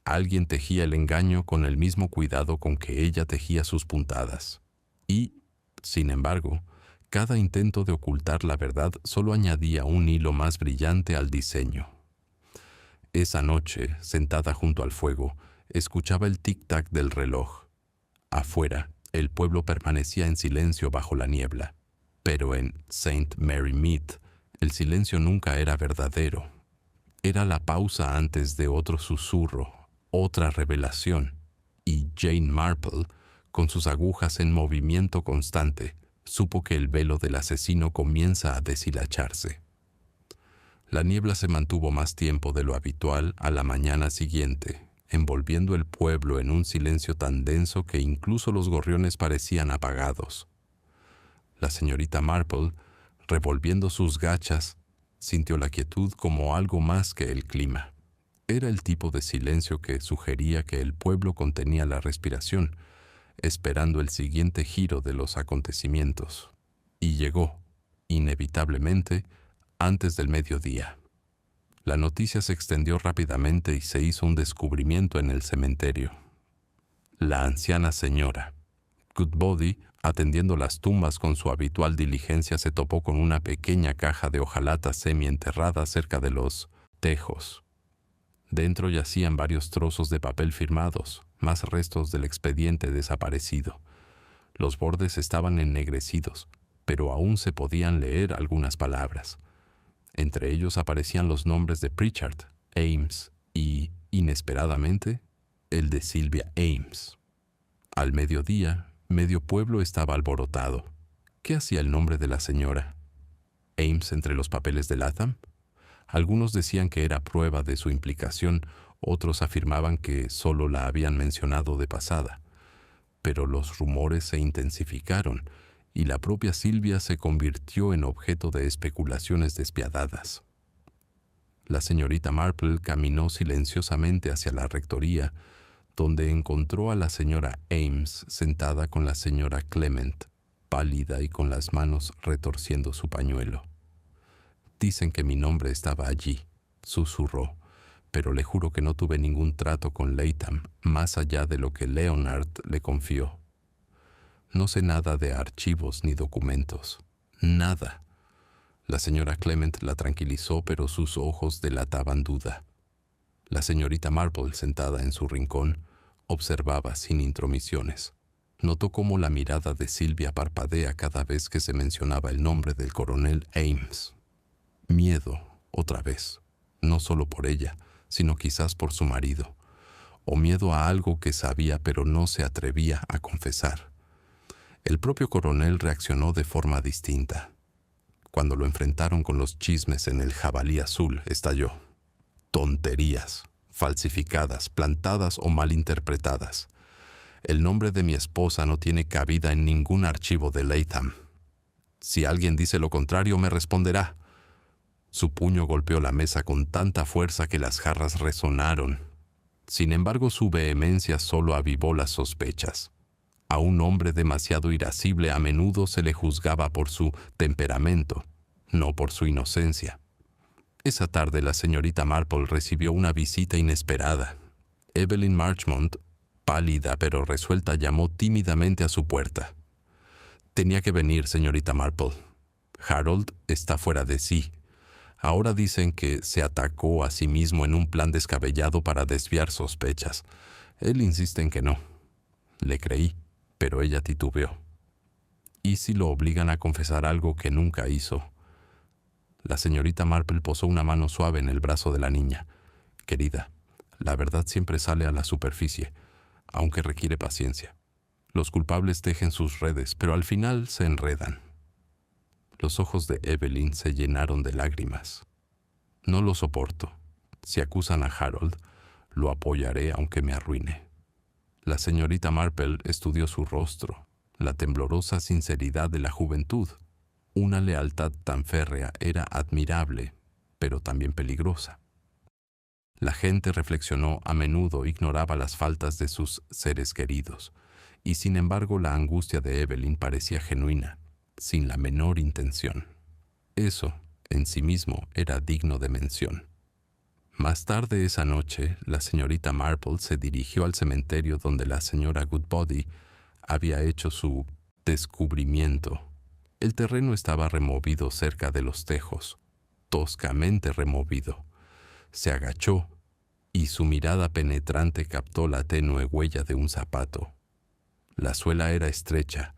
[SPEAKER 1] Alguien tejía el engaño con el mismo cuidado con que ella tejía sus puntadas. Y, sin embargo, cada intento de ocultar la verdad solo añadía un hilo más brillante al diseño. Esa noche, sentada junto al fuego, escuchaba el tic-tac del reloj. Afuera, el pueblo permanecía en silencio bajo la niebla. Pero en St. Mary Mead, el silencio nunca era verdadero. Era la pausa antes de otro susurro, otra revelación. Y Jane Marple, con sus agujas en movimiento constante, supo que el velo del asesino comienza a deshilacharse. La niebla se mantuvo más tiempo de lo habitual a la mañana siguiente, envolviendo el pueblo en un silencio tan denso que incluso los gorriones parecían apagados. La señorita Marple, revolviendo sus gachas, sintió la quietud como algo más que el clima. Era el tipo de silencio que sugería que el pueblo contenía la respiración, esperando el siguiente giro de los acontecimientos. Y llegó, inevitablemente, antes del mediodía. La noticia se extendió rápidamente y se hizo un descubrimiento en el cementerio. La anciana señora Goodbody, atendiendo las tumbas con su habitual diligencia, se topó con una pequeña caja de hojalata semienterrada cerca de los tejos. Dentro yacían varios trozos de papel firmados, más restos del expediente desaparecido. Los bordes estaban ennegrecidos, pero aún se podían leer algunas palabras. Entre ellos aparecían los nombres de Pritchard, Ames y, inesperadamente, el de Sylvia Ames. Al mediodía, medio pueblo estaba alborotado. ¿Qué hacía el nombre de la señora Ames entre los papeles de Latham? Algunos decían que era prueba de su implicación, otros afirmaban que solo la habían mencionado de pasada. Pero los rumores se intensificaron y la propia Sylvia se convirtió en objeto de especulaciones despiadadas. La señorita Marple caminó silenciosamente hacia la rectoría, donde encontró a la señora Ames sentada con la señora Clement, pálida y con las manos retorciendo su pañuelo. «Dicen que mi nombre estaba allí», susurró, «pero le juro que no tuve ningún trato con Latham más allá de lo que Leonard le confió. No sé nada de archivos ni documentos. Nada». La señora Clement la tranquilizó, pero sus ojos delataban duda. La señorita Marple, sentada en su rincón, observaba sin intromisiones. Notó cómo la mirada de Sylvia parpadea cada vez que se mencionaba el nombre del coronel Ames. Miedo, otra vez, no solo por ella, sino quizás por su marido, o miedo a algo que sabía pero no se atrevía a confesar. El propio coronel reaccionó de forma distinta. Cuando lo enfrentaron con los chismes en el Jabalí Azul, estalló. «Tonterías, falsificadas, plantadas o malinterpretadas. El nombre de mi esposa no tiene cabida en ningún archivo de Latham. Si alguien dice lo contrario, me responderá». Su puño golpeó la mesa con tanta fuerza que las jarras resonaron. Sin embargo, su vehemencia solo avivó las sospechas. A un hombre demasiado irascible a menudo se le juzgaba por su temperamento, no por su inocencia. Esa tarde la señorita Marple recibió una visita inesperada. Evelyn Marchmont, pálida pero resuelta, llamó tímidamente a su puerta. «Tenía que venir, señorita Marple. Harold está fuera de sí. Ahora dicen que se atacó a sí mismo en un plan descabellado para desviar sospechas. Él insiste en que no. Le creí, pero ella titubeó. ¿Y si lo obligan a confesar algo que nunca hizo?» La señorita Marple posó una mano suave en el brazo de la niña. «Querida, la verdad siempre sale a la superficie, aunque requiere paciencia. Los culpables tejen sus redes, pero al final se enredan». Los ojos de Evelyn se llenaron de lágrimas. «No lo soporto. Si acusan a Harold, lo apoyaré aunque me arruine». La señorita Marple estudió su rostro, la temblorosa sinceridad de la juventud. Una lealtad tan férrea era admirable, pero también peligrosa. La gente, reflexionó, a menudo ignoraba las faltas de sus seres queridos, y sin embargo la angustia de Evelyn parecía genuina, sin la menor intención. Eso, en sí mismo, era digno de mención. Más tarde esa noche, la señorita Marple se dirigió al cementerio donde la señora Goodbody había hecho su descubrimiento. El terreno estaba removido cerca de los tejos, toscamente removido. Se agachó y su mirada penetrante captó la tenue huella de un zapato. La suela era estrecha,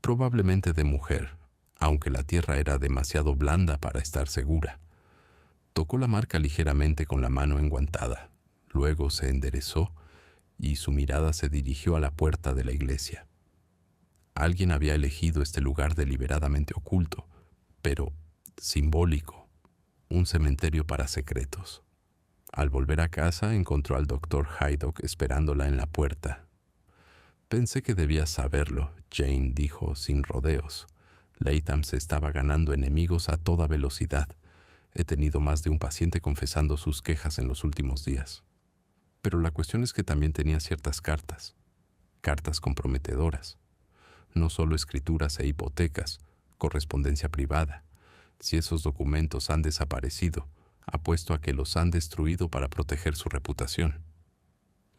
[SPEAKER 1] probablemente de mujer, aunque la tierra era demasiado blanda para estar segura. Tocó la marca ligeramente con la mano enguantada. Luego se enderezó y su mirada se dirigió a la puerta de la iglesia. Alguien había elegido este lugar deliberadamente oculto, pero simbólico, un cementerio para secretos. Al volver a casa encontró al doctor Haydock esperándola en la puerta. «Pensé que debías saberlo», Jane dijo sin rodeos. «Latham se estaba ganando enemigos a toda velocidad. He tenido más de un paciente confesando sus quejas en los últimos días. Pero la cuestión es que también tenía ciertas cartas comprometedoras. No solo escrituras e hipotecas, correspondencia privada. Si esos documentos han desaparecido, apuesto a que los han destruido para proteger su reputación.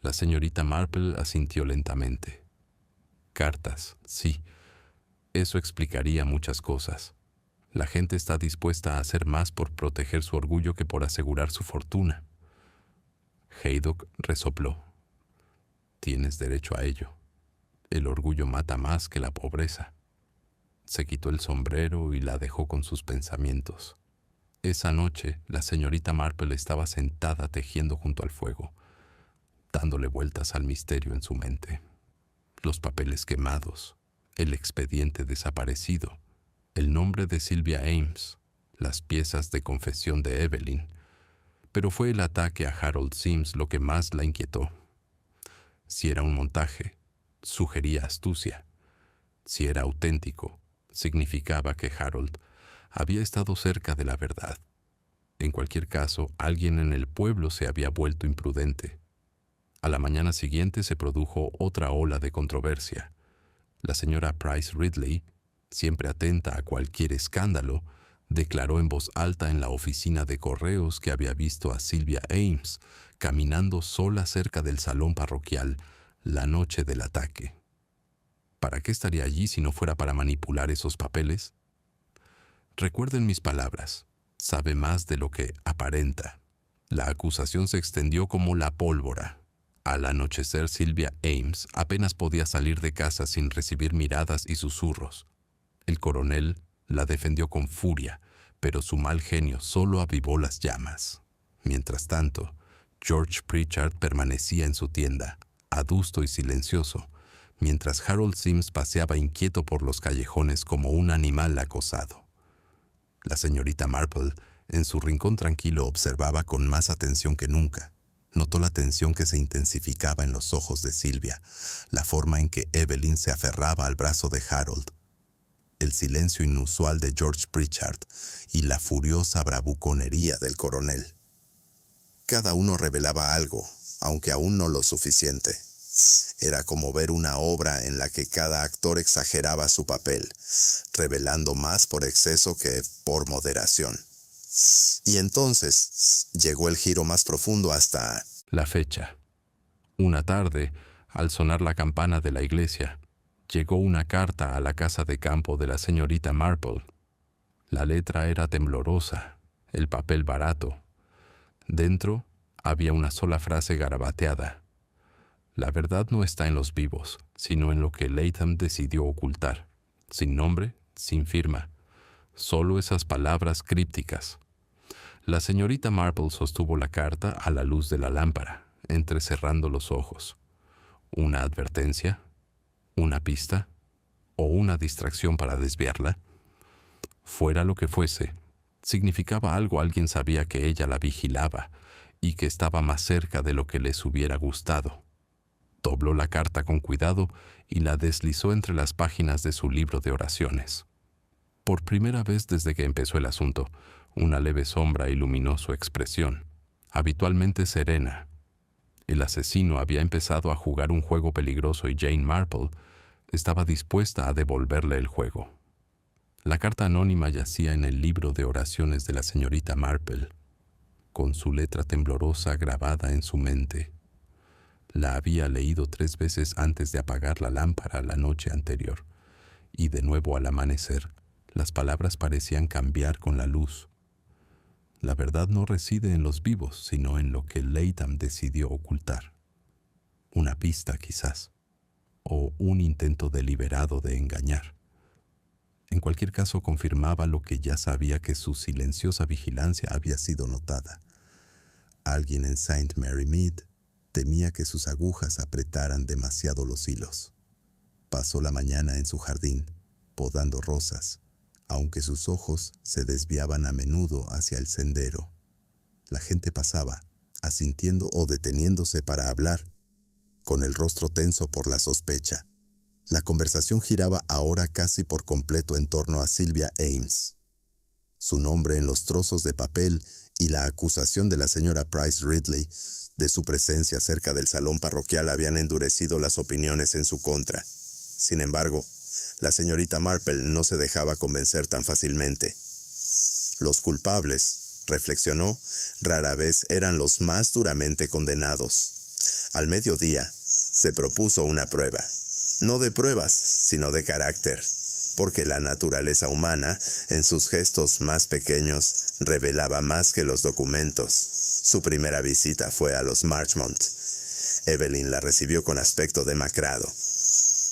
[SPEAKER 1] La señorita Marple asintió lentamente. Cartas, sí. Eso explicaría muchas cosas. La gente está dispuesta a hacer más por proteger su orgullo que por asegurar su fortuna. Haydock resopló. Tienes derecho a ello. El orgullo mata más que la pobreza. Se quitó el sombrero y la dejó con sus pensamientos. Esa noche, la señorita Marple estaba sentada tejiendo junto al fuego, dándole vueltas al misterio en su mente. Los papeles quemados, el expediente desaparecido, el nombre de Sylvia Ames, las piezas de confesión de Evelyn. Pero fue el ataque a Harold Sims lo que más la inquietó. Si era un montaje, sugería astucia. Si era auténtico, significaba que Harold había estado cerca de la verdad. En cualquier caso, alguien en el pueblo se había vuelto imprudente. A la mañana siguiente se produjo otra ola de controversia. La señora Price Ridley, siempre atenta a cualquier escándalo, declaró en voz alta en la oficina de correos que había visto a Sylvia Ames caminando sola cerca del salón parroquial la noche del ataque. ¿Para qué estaría allí si no fuera para manipular esos papeles? Recuerden mis palabras, sabe más de lo que aparenta. La acusación se extendió como la pólvora. Al anochecer, Sylvia Ames apenas podía salir de casa sin recibir miradas y susurros. El coronel la defendió con furia, pero su mal genio solo avivó las llamas. Mientras tanto, George Pritchard permanecía en su tienda, adusto y silencioso, mientras Harold Sims paseaba inquieto por los callejones como un animal acosado. La señorita Marple, en su rincón tranquilo, observaba con más atención que nunca. Notó la tensión que se intensificaba en los ojos de Sylvia, la forma en que Evelyn se aferraba al brazo de Harold, el silencio inusual de George Pritchard y la furiosa bravuconería del coronel. Cada uno revelaba algo, aunque aún no lo suficiente. Era como ver una obra en la que cada actor exageraba su papel, revelando más por exceso que por moderación. Y entonces llegó el giro más profundo hasta la fecha. Una tarde, al sonar la campana de la iglesia, llegó una carta a la casa de campo de la señorita Marple. La letra era temblorosa, el papel barato. Dentro había una sola frase garabateada. La verdad no está en los vivos, sino en lo que Latham decidió ocultar. Sin nombre, sin firma. Solo esas palabras crípticas. La señorita Marple sostuvo la carta a la luz de la lámpara, entrecerrando los ojos. ¿Una advertencia? ¿Una pista? ¿O una distracción para desviarla? Fuera lo que fuese, significaba algo. Alguien sabía que ella la vigilaba y que estaba más cerca de lo que les hubiera gustado. Dobló la carta con cuidado y la deslizó entre las páginas de su libro de oraciones. Por primera vez desde que empezó el asunto, una leve sombra iluminó su expresión, habitualmente serena. El asesino había empezado a jugar un juego peligroso y Jane Marple estaba dispuesta a devolverle el juego. La carta anónima yacía en el libro de oraciones de la señorita Marple, con su letra temblorosa grabada en su mente. La había leído 3 veces antes de apagar la lámpara la noche anterior, y de nuevo al amanecer, las palabras parecían cambiar con la luz. La verdad no reside en los vivos, sino en lo que Latham decidió ocultar. Una pista, quizás, o un intento deliberado de engañar. En cualquier caso, confirmaba lo que ya sabía, que su silenciosa vigilancia había sido notada. Alguien en St. Mary Mead temía que sus agujas apretaran demasiado los hilos. Pasó la mañana en su jardín, podando rosas, aunque sus ojos se desviaban a menudo hacia el sendero. La gente pasaba, asintiendo o deteniéndose para hablar, con el rostro tenso por la sospecha. La conversación giraba ahora casi por completo en torno a Sylvia Ames.
[SPEAKER 2] su nombre en los trozos de papel y la acusación de la señora Price Ridley de su presencia cerca del salón parroquial habían endurecido las opiniones en su contra. Sin embargo, la señorita Marple no se dejaba convencer tan fácilmente. Los culpables, reflexionó, rara vez eran los más duramente condenados. Al mediodía, se propuso una prueba. No de pruebas, sino de carácter, porque la naturaleza humana, en sus gestos más pequeños, revelaba más que los documentos. Su primera visita fue a los Marchmont. Evelyn la recibió con aspecto demacrado.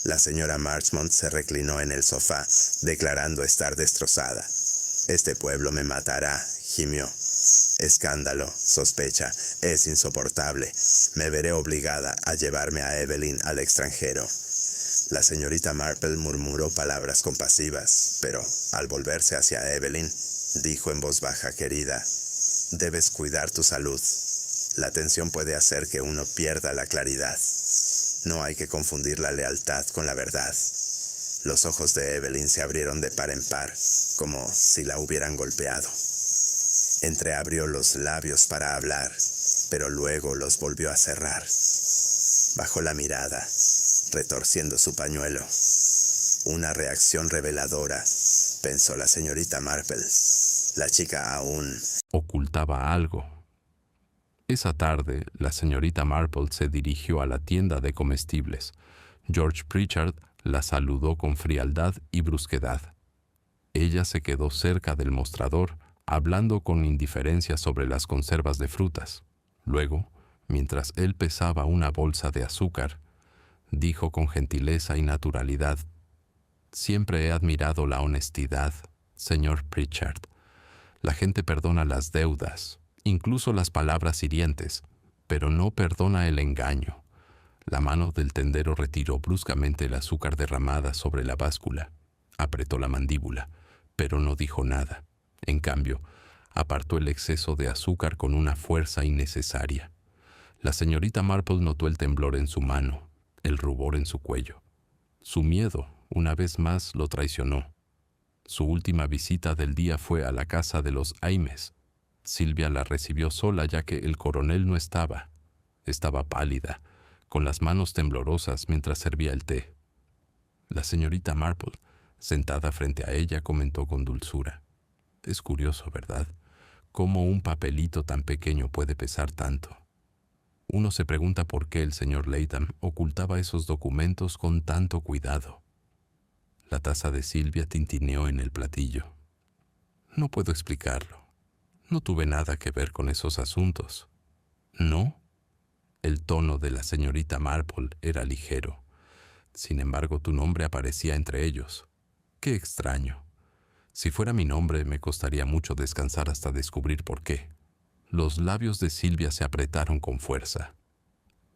[SPEAKER 2] La señora Marchmont se reclinó en el sofá, declarando estar destrozada. «Este pueblo me matará», gimió. «Escándalo, sospecha, es insoportable. Me veré obligada a llevarme a Evelyn al extranjero». La señorita Marple murmuró palabras compasivas, pero al volverse hacia Evelyn, dijo en voz baja: «Querida, debes cuidar tu salud. La tensión puede hacer que uno pierda la claridad. No hay que confundir la lealtad con la verdad». Los ojos de Evelyn se abrieron de par en par, como si la hubieran golpeado. Entreabrió los labios para hablar, pero luego los volvió a cerrar. Bajó la mirada, retorciendo su pañuelo. Una reacción reveladora, pensó la señorita Marple. La chica aún
[SPEAKER 1] ocultaba algo. Esa tarde, la señorita Marple se dirigió a la tienda de comestibles. George Pritchard la saludó con frialdad y brusquedad. Ella se quedó cerca del mostrador, hablando con indiferencia sobre las conservas de frutas. Luego, mientras él pesaba una bolsa de azúcar, dijo con gentileza y naturalidad: «Siempre he admirado la honestidad, señor Pritchard. La gente perdona las deudas, incluso las palabras hirientes, pero no perdona el engaño». La mano del tendero retiró bruscamente el azúcar derramada sobre la báscula. Apretó la mandíbula, pero no dijo nada. En cambio, apartó el exceso de azúcar con una fuerza innecesaria. La señorita Marple notó el temblor en su mano, el rubor en su cuello. Su miedo, una vez más, lo traicionó. Su última visita del día fue a la casa de los Ames. Silvia la recibió sola ya que el coronel no estaba. Estaba pálida, con las manos temblorosas mientras servía el té. La señorita Marple, sentada frente a ella, comentó con dulzura: «Es curioso, ¿verdad? Cómo un papelito tan pequeño puede pesar tanto. Uno se pregunta por qué el señor Latham ocultaba esos documentos con tanto cuidado». La taza de Silvia tintineó en el platillo. «No puedo explicarlo. No tuve nada que ver con esos asuntos». «¿No?». El tono de la señorita Marple era ligero. «Sin embargo, tu nombre aparecía entre ellos. Qué extraño. Si fuera mi nombre, me costaría mucho descansar hasta descubrir por qué». Los labios de Silvia se apretaron con fuerza.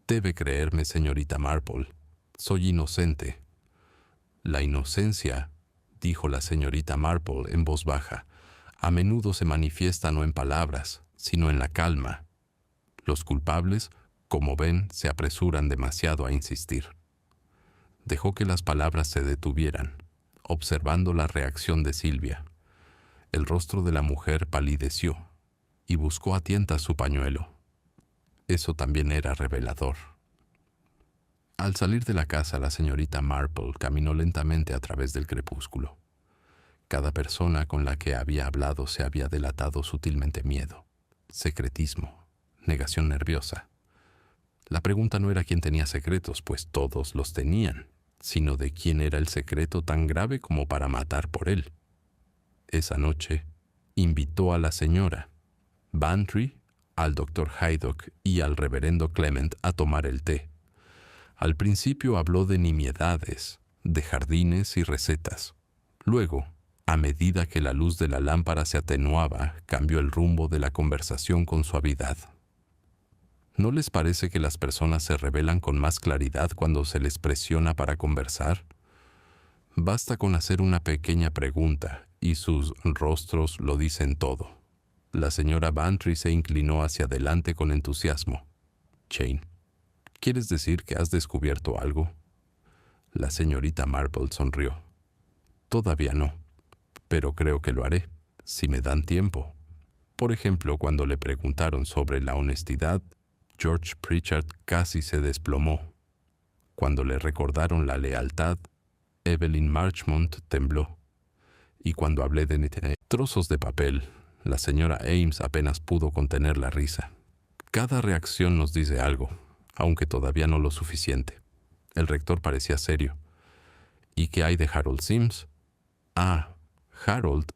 [SPEAKER 1] «Debe creerme, señorita Marple. Soy inocente». «La inocencia», dijo la señorita Marple en voz baja, «a menudo se manifiesta no en palabras, sino en la calma. Los culpables, como ven, se apresuran demasiado a insistir». Dejó que las palabras se detuvieran, observando la reacción de Silvia. El rostro de la mujer palideció y buscó a tientas su pañuelo. Eso también era revelador. Al salir de la casa, la señorita Marple caminó lentamente a través del crepúsculo. Cada persona con la que había hablado se había delatado sutilmente miedo, secretismo, negación nerviosa. La pregunta no era quién tenía secretos, pues todos los tenían, sino de quién era el secreto tan grave como para matar por él. Esa noche, invitó a la señora Bantry, al doctor Haydock y al reverendo Clement a tomar el té. Al principio habló de nimiedades, de jardines y recetas. Luego, a medida que la luz de la lámpara se atenuaba, cambió el rumbo de la conversación con suavidad. ¿No les parece que las personas se revelan con más claridad cuando se les presiona para conversar? Basta con hacer una pequeña pregunta y sus rostros lo dicen todo. La señora Bantry se inclinó hacia adelante con entusiasmo. «Jane, ¿quieres decir que has descubierto algo?». La señorita Marple sonrió. «Todavía no, pero creo que lo haré. si me dan tiempo. Por ejemplo, cuando le preguntaron sobre la honestidad, George Pritchard casi se desplomó. Cuando le recordaron la lealtad, Evelyn Marchmont tembló. Y cuando hablé de trozos de papel, la señora Ames apenas pudo contener la risa. Cada reacción nos dice algo, aunque todavía no lo suficiente. El rector parecía serio. ¿Y qué hay de Harold Sims? Ah, Harold,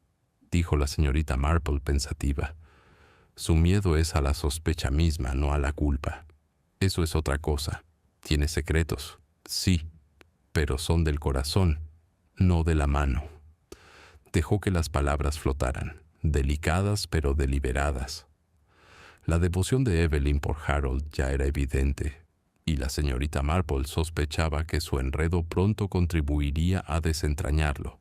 [SPEAKER 1] dijo la señorita Marple pensativa. Su miedo es a la sospecha misma, no a la culpa. Eso es otra cosa. Tiene secretos, sí, pero son del corazón, no de la mano. Dejó que las palabras flotaran, delicadas pero deliberadas. La devoción de Evelyn por Harold ya era evidente, y la señorita Marple sospechaba que su enredo pronto contribuiría a desentrañarlo.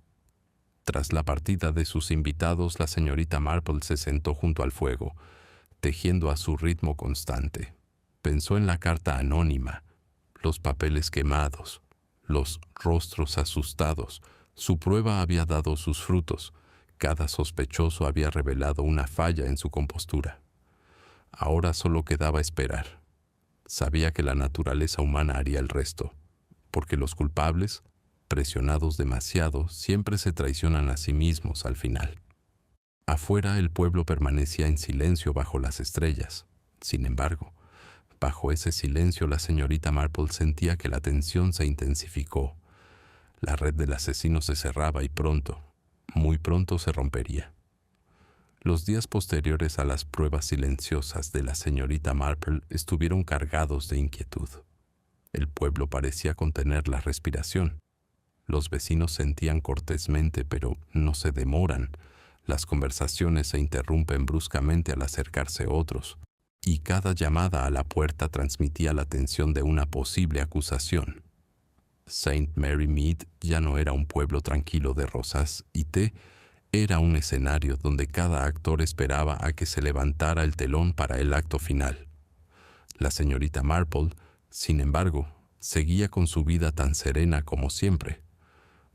[SPEAKER 1] Tras la partida de sus invitados, la señorita Marple se sentó junto al fuego, tejiendo a su ritmo constante. Pensó en la carta anónima, los papeles quemados, los rostros asustados. Su prueba había dado sus frutos. Cada sospechoso había revelado una falla en su compostura. Ahora solo quedaba esperar. Sabía que la naturaleza humana haría el resto, porque los culpables, presionados demasiado, siempre se traicionan a sí mismos al final. Afuera el pueblo permanecía en silencio bajo las estrellas. Sin embargo, bajo ese silencio la señorita Marple sentía que la tensión se intensificó. La red del asesino se cerraba y pronto, muy pronto se rompería. Los días posteriores a las pruebas silenciosas de la señorita Marple estuvieron cargados de inquietud. El pueblo parecía contener la respiración. Los vecinos sentían cortésmente, pero no se demoran. Las conversaciones se interrumpen bruscamente al acercarse otros, y cada llamada a la puerta transmitía la tensión de una posible acusación. St. Mary Mead ya no era un pueblo tranquilo de rosas y té, era un escenario donde cada actor esperaba a que se levantara el telón para el acto final. La señorita Marple, sin embargo, seguía con su vida tan serena como siempre.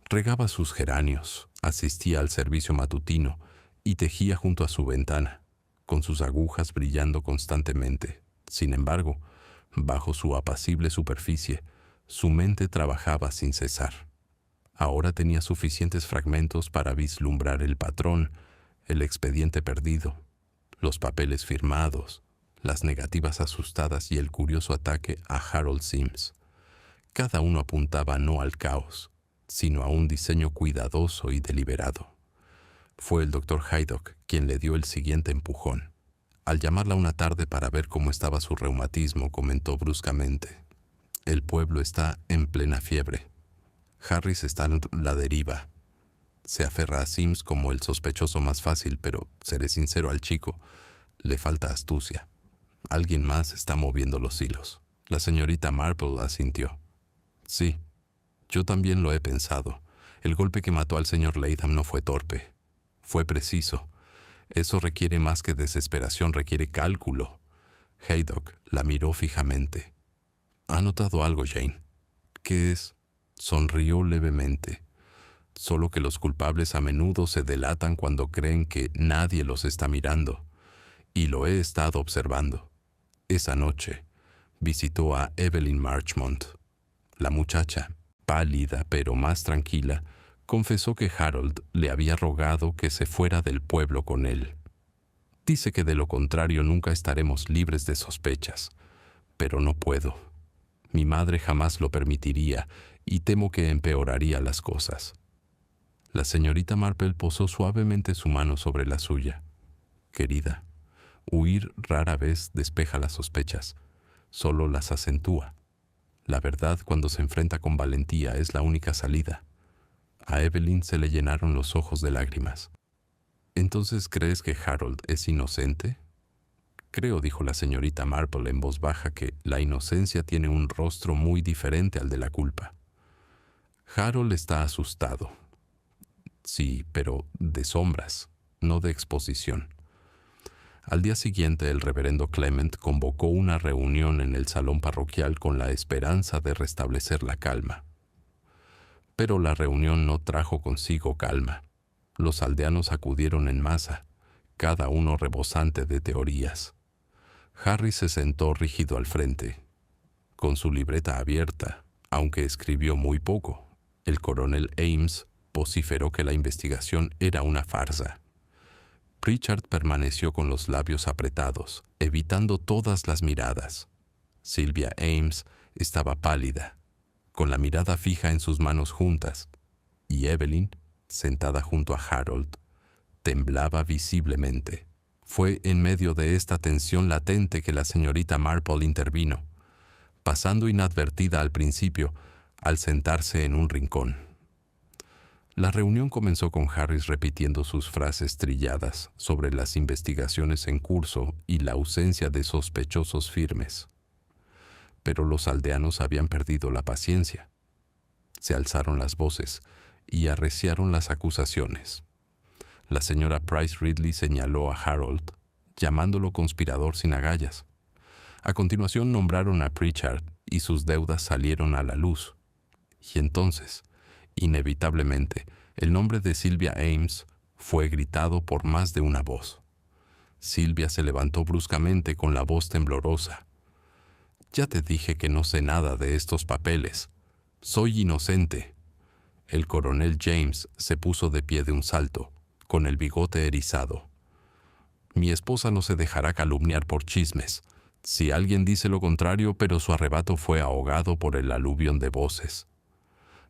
[SPEAKER 1] Regaba sus geranios, asistía al servicio matutino y tejía junto a su ventana, con sus agujas brillando constantemente. Sin embargo, bajo su apacible superficie, su mente trabajaba sin cesar. Ahora tenía suficientes fragmentos para vislumbrar el patrón, el expediente perdido, los papeles firmados, las negativas asustadas y el curioso ataque a Harold Sims. Cada uno apuntaba no al caos, sino a un diseño cuidadoso y deliberado. Fue el doctor Haydock quien le dio el siguiente empujón. Al llamarla una tarde para ver cómo estaba su reumatismo, comentó bruscamente: «El pueblo está en plena fiebre. Harris está en la deriva. Se aferra a Sims como el sospechoso más fácil, pero seré sincero al chico, le falta astucia. Alguien más está moviendo los hilos». La señorita Marple asintió. «Sí, yo también lo he pensado. El golpe que mató al señor Latham no fue torpe. Fue preciso. Eso requiere más que desesperación, requiere cálculo». Haydock la miró fijamente. «¿Ha notado algo, Jane?» «¿Qué es?» Sonrió levemente. «Solo que los culpables a menudo se delatan cuando creen que nadie los está mirando. Y lo he estado observando. Esa noche visitó a Evelyn Marchmont. La muchacha, pálida pero más tranquila, confesó que Harold le había rogado que se fuera del pueblo con él. Dice que de lo contrario nunca estaremos libres de sospechas. Pero no puedo. Mi madre jamás lo permitiría y temo que empeoraría las cosas». La señorita Marple posó suavemente su mano sobre la suya. «Querida, huir rara vez despeja las sospechas, solo las acentúa. La verdad, cuando se enfrenta con valentía, es la única salida». A Evelyn se le llenaron los ojos de lágrimas. «¿Entonces crees que Harold es inocente?» «Creo», dijo la señorita Marple en voz baja, «que la inocencia tiene un rostro muy diferente al de la culpa. Harold está asustado. Sí, pero de sombras, no de exposición». Al día siguiente, el reverendo Clement convocó una reunión en el salón parroquial con la esperanza de restablecer la calma. Pero la reunión no trajo consigo calma. Los aldeanos acudieron en masa, cada uno rebosante de teorías. Harris se sentó rígido al frente, con su libreta abierta, aunque escribió muy poco. El coronel Ames vociferó que la investigación era una farsa. Pritchard permaneció con los labios apretados, evitando todas las miradas. Sylvia Ames estaba pálida, con la mirada fija en sus manos juntas, y Evelyn, sentada junto a Harold, temblaba visiblemente. Fue en medio de esta tensión latente que la señorita Marple intervino, pasando inadvertida al principio, al sentarse en un rincón. La reunión comenzó con Harris repitiendo sus frases trilladas sobre las investigaciones en curso y la ausencia de sospechosos firmes. Pero los aldeanos habían perdido la paciencia. Se alzaron las voces y arreciaron las acusaciones. La señora Price Ridley señaló a Harold, llamándolo conspirador sin agallas. A continuación nombraron a Pritchard y sus deudas salieron a la luz. Y entonces, inevitablemente, el nombre de Sylvia Ames fue gritado por más de una voz. Sylvia se levantó bruscamente con la voz temblorosa. «Ya te dije que no sé nada de estos papeles. Soy inocente». El coronel James se puso de pie de un salto, con el bigote erizado. «Mi esposa no se dejará calumniar por chismes. Si alguien dice lo contrario, pero su arrebato fue ahogado por el aluvión de voces».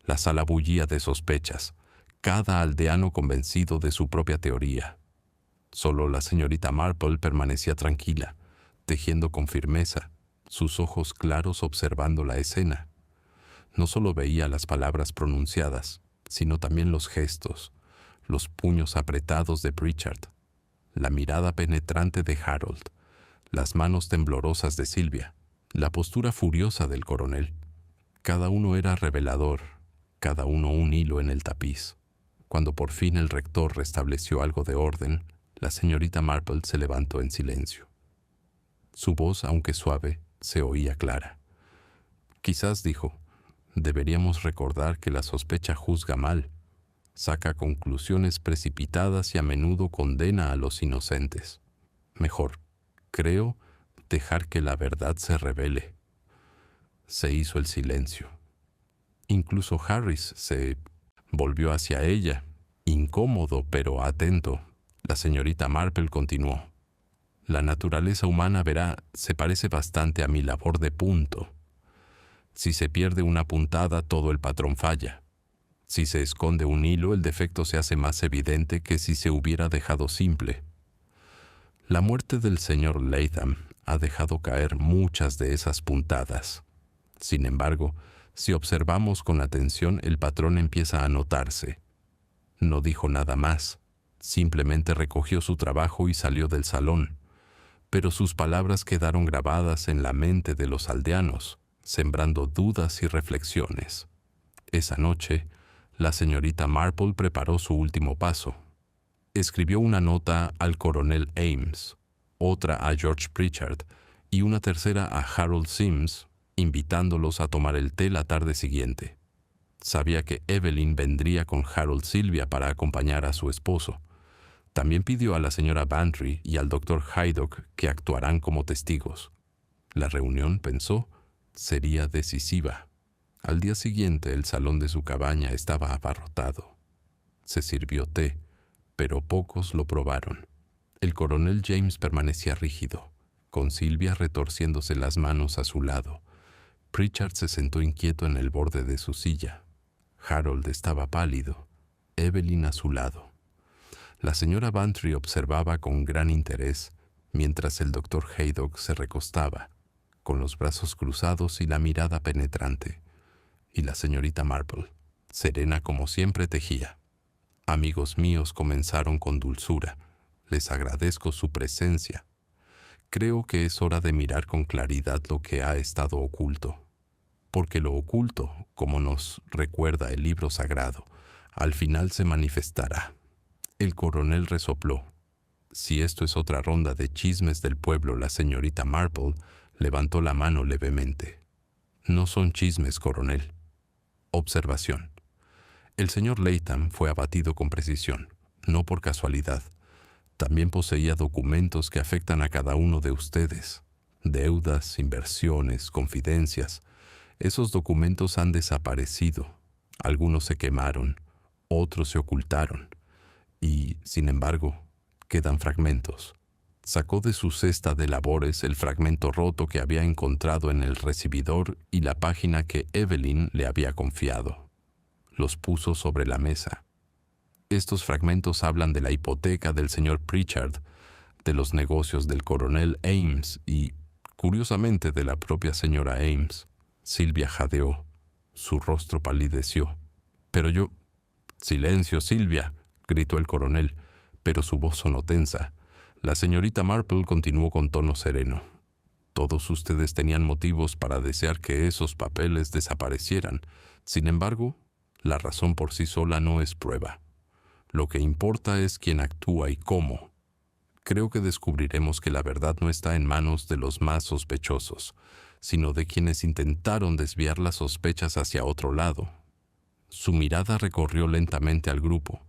[SPEAKER 1] La sala bullía de sospechas, cada aldeano convencido de su propia teoría. Solo la señorita Marple permanecía tranquila, tejiendo con firmeza, sus ojos claros observando la escena. No solo veía las palabras pronunciadas, sino también los gestos, los puños apretados de Pritchard, la mirada penetrante de Harold, las manos temblorosas de Sylvia, la postura furiosa del coronel. Cada uno era revelador, cada uno un hilo en el tapiz. Cuando por fin el rector restableció algo de orden, la señorita Marple se levantó en silencio. Su voz, aunque suave, se oía clara. «Quizás», dijo, «deberíamos recordar que la sospecha juzga mal, saca conclusiones precipitadas y a menudo condena a los inocentes. Mejor, creo, dejar que la verdad se revele». Se hizo el silencio. Incluso Harris se volvió hacia ella, incómodo pero atento. La señorita Marple continuó. «La naturaleza humana, verá, se parece bastante a mi labor de punto. Si se pierde una puntada, todo el patrón falla. Si se esconde un hilo, el defecto se hace más evidente que si se hubiera dejado simple. La muerte del señor Latham ha dejado caer muchas de esas puntadas. Sin embargo, si observamos con atención, el patrón empieza a notarse». No dijo nada más, simplemente recogió su trabajo y salió del salón. Pero sus palabras quedaron grabadas en la mente de los aldeanos, sembrando dudas y reflexiones. Esa noche, la señorita Marple preparó su último paso. Escribió una nota al coronel Ames, otra a George Pritchard y una tercera a Harold Sims, invitándolos a tomar el té la tarde siguiente. Sabía que Evelyn vendría con Harold Sylvia para acompañar a su esposo. También pidió a la señora Bantry y al doctor Haydock que actuarán como testigos. La reunión, pensó, sería decisiva. Al día siguiente el salón de su cabaña estaba abarrotado. Se sirvió té, pero pocos lo probaron. El coronel James permanecía rígido, con Sylvia retorciéndose las manos a su lado. Pritchard se sentó inquieto en el borde de su silla. Harold estaba pálido, Evelyn a su lado. La señora Bantry observaba con gran interés, mientras el doctor Haydock se recostaba, con los brazos cruzados y la mirada penetrante. Y la señorita Marple, serena como siempre, tejía. «Amigos míos», comenzaron con dulzura, «les agradezco su presencia. Creo que es hora de mirar con claridad lo que ha estado oculto. Porque lo oculto, como nos recuerda el libro sagrado, al final se manifestará». El coronel resopló. Si esto es otra ronda de chismes del pueblo, la señorita Marple levantó la mano levemente. «No son chismes, coronel». Observación. El señor Latham fue abatido con precisión. no por casualidad. También poseía documentos que afectan a cada uno de ustedes. Deudas, inversiones, confidencias. Esos documentos han desaparecido. Algunos se quemaron, otros se ocultaron. Y, sin embargo, quedan fragmentos. Sacó de su cesta de labores el fragmento roto que había encontrado en el recibidor y la página que Evelyn le había confiado. Los puso sobre la mesa. Estos fragmentos hablan de la hipoteca del señor Pritchard, de los negocios del coronel Ames y, curiosamente, de la propia señora Ames. Silvia jadeó. Su rostro palideció. Pero yo... «¡Silencio, Silvia!», gritó el coronel, pero su voz sonó tensa. La señorita Marple continuó con tono sereno. «Todos ustedes tenían motivos para desear que esos papeles desaparecieran. Sin embargo, la razón por sí sola no es prueba. Lo que importa es quién actúa y cómo. Creo que descubriremos que la verdad no está en manos de los más sospechosos, sino de quienes intentaron desviar las sospechas hacia otro lado». Su mirada recorrió lentamente al grupo,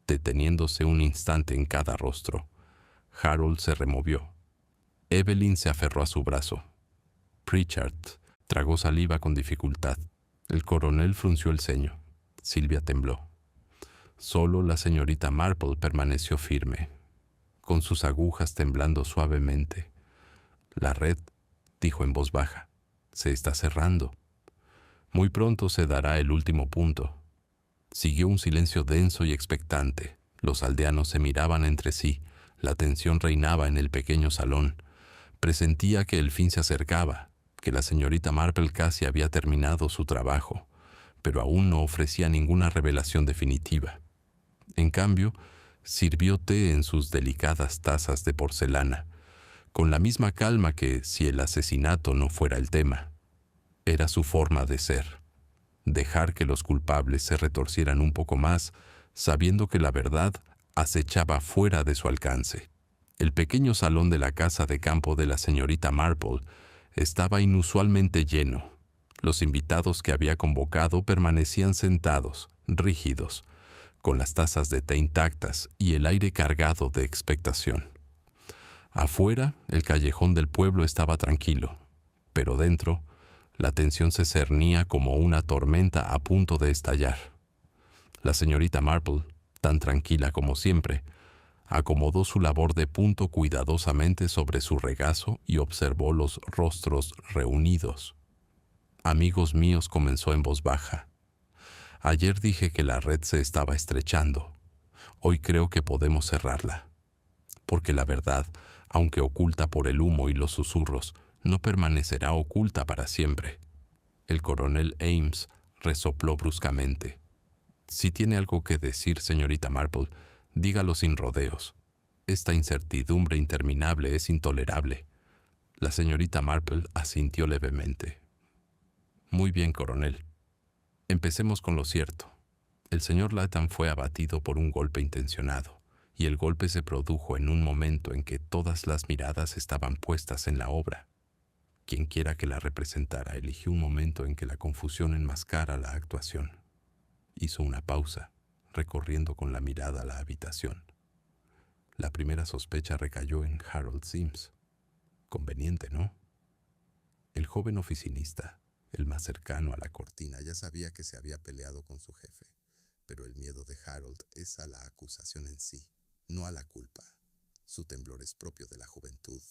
[SPEAKER 1] deteniéndose un instante en cada rostro. Harold se removió. Evelyn se aferró a su brazo. Pritchard tragó saliva con dificultad. El coronel frunció el ceño. Silvia tembló. Solo la señorita Marple permaneció firme, con sus agujas temblando suavemente. «La red», dijo en voz baja, «se está cerrando. Muy pronto se dará el último punto». Siguió un silencio denso y expectante. Los aldeanos se miraban entre sí. La tensión reinaba en el pequeño salón. Presentía que el fin se acercaba, que la señorita Marple casi había terminado su trabajo, pero aún no ofrecía ninguna revelación definitiva. En cambio, sirvió té en sus delicadas tazas de porcelana, con la misma calma que si el asesinato no fuera el tema. Era su forma de ser, dejar que los culpables se retorcieran un poco más, sabiendo que la verdad acechaba fuera de su alcance. El pequeño salón de la casa de campo de la señorita Marple estaba inusualmente lleno. Los invitados que había convocado permanecían sentados, rígidos, con las tazas de té intactas y el aire cargado de expectación. Afuera, el callejón del pueblo estaba tranquilo, pero dentro, la tensión se cernía como una tormenta a punto de estallar. La señorita Marple, tan tranquila como siempre, acomodó su labor de punto cuidadosamente sobre su regazo y observó los rostros reunidos. «Amigos míos», comenzó en voz baja, «ayer dije que la red se estaba estrechando. Hoy creo que podemos cerrarla. Porque la verdad, aunque oculta por el humo y los susurros, no permanecerá oculta para siempre». El coronel Ames resopló bruscamente. «Si tiene algo que decir, señorita Marple, dígalo sin rodeos. Esta incertidumbre interminable es intolerable». La señorita Marple asintió levemente. «Muy bien, coronel. Empecemos con lo cierto. El señor Latham fue abatido por un golpe intencionado, y el golpe se produjo en un momento en que todas las miradas estaban puestas en la obra. Quien quiera que la representara eligió un momento en que la confusión enmascara la actuación. Hizo una pausa, recorriendo con la mirada la habitación. La primera sospecha recayó en Harold Sims. Conveniente, ¿no? El joven oficinista, el más cercano a la cortina, ya sabía que se había peleado con su jefe, pero el miedo de Harold es a la acusación en sí, no a la culpa. Su temblor es propio de la juventud,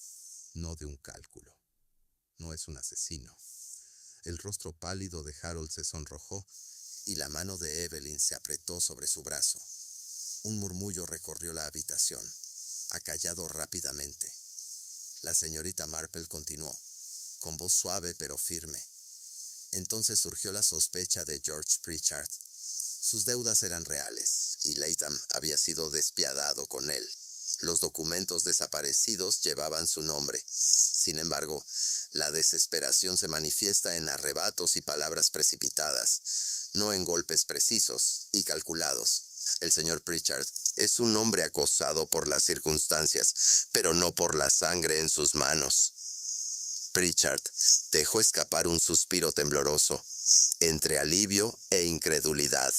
[SPEAKER 1] no de un cálculo. No es un asesino. El rostro pálido de Harold se sonrojó y la mano de Evelyn se apretó sobre su brazo. Un murmullo recorrió la habitación, acallado rápidamente. La señorita Marple continuó, con voz suave pero firme. Entonces surgió la sospecha de George Pritchard. Sus deudas eran reales y Latham había sido despiadado con él. Los documentos desaparecidos llevaban su nombre. Sin embargo, la desesperación se manifiesta en arrebatos y palabras precipitadas, no en golpes precisos y calculados. El señor Pritchard es un hombre acosado por las circunstancias, pero no por la sangre en sus manos. Pritchard dejó escapar un suspiro tembloroso, entre alivio e incredulidad.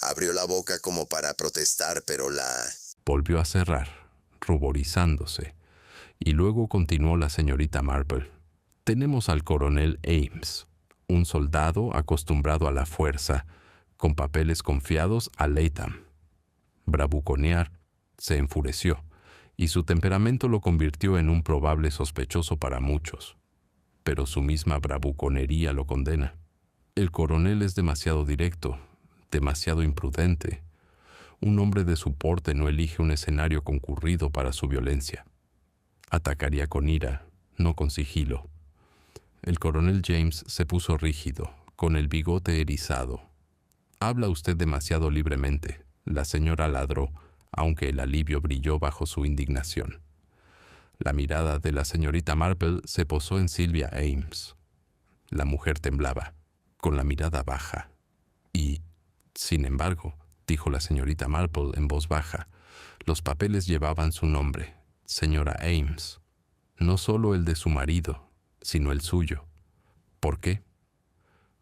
[SPEAKER 2] Abrió la boca como para protestar, pero la...
[SPEAKER 1] Volvió a cerrar, ruborizándose, y luego continuó la señorita Marple. Tenemos al coronel Ames, un soldado acostumbrado a la fuerza, con papeles confiados a Latham. Bravuconear se enfureció, y su temperamento lo convirtió en un probable sospechoso para muchos. Pero su misma bravuconería lo condena. El coronel es demasiado directo, demasiado imprudente. Un hombre de su porte no elige un escenario concurrido para su violencia. Atacaría con ira, no con sigilo. El coronel James se puso rígido, con el bigote erizado. «Habla usted demasiado libremente», la señora ladró, aunque el alivio brilló bajo su indignación. La mirada de la señorita Marple se posó en Sylvia Ames. La mujer temblaba, con la mirada baja. Y, sin embargo, dijo la señorita Marple en voz baja, los papeles llevaban su nombre, señora Ames. No solo el de su marido, sino el suyo. ¿Por qué?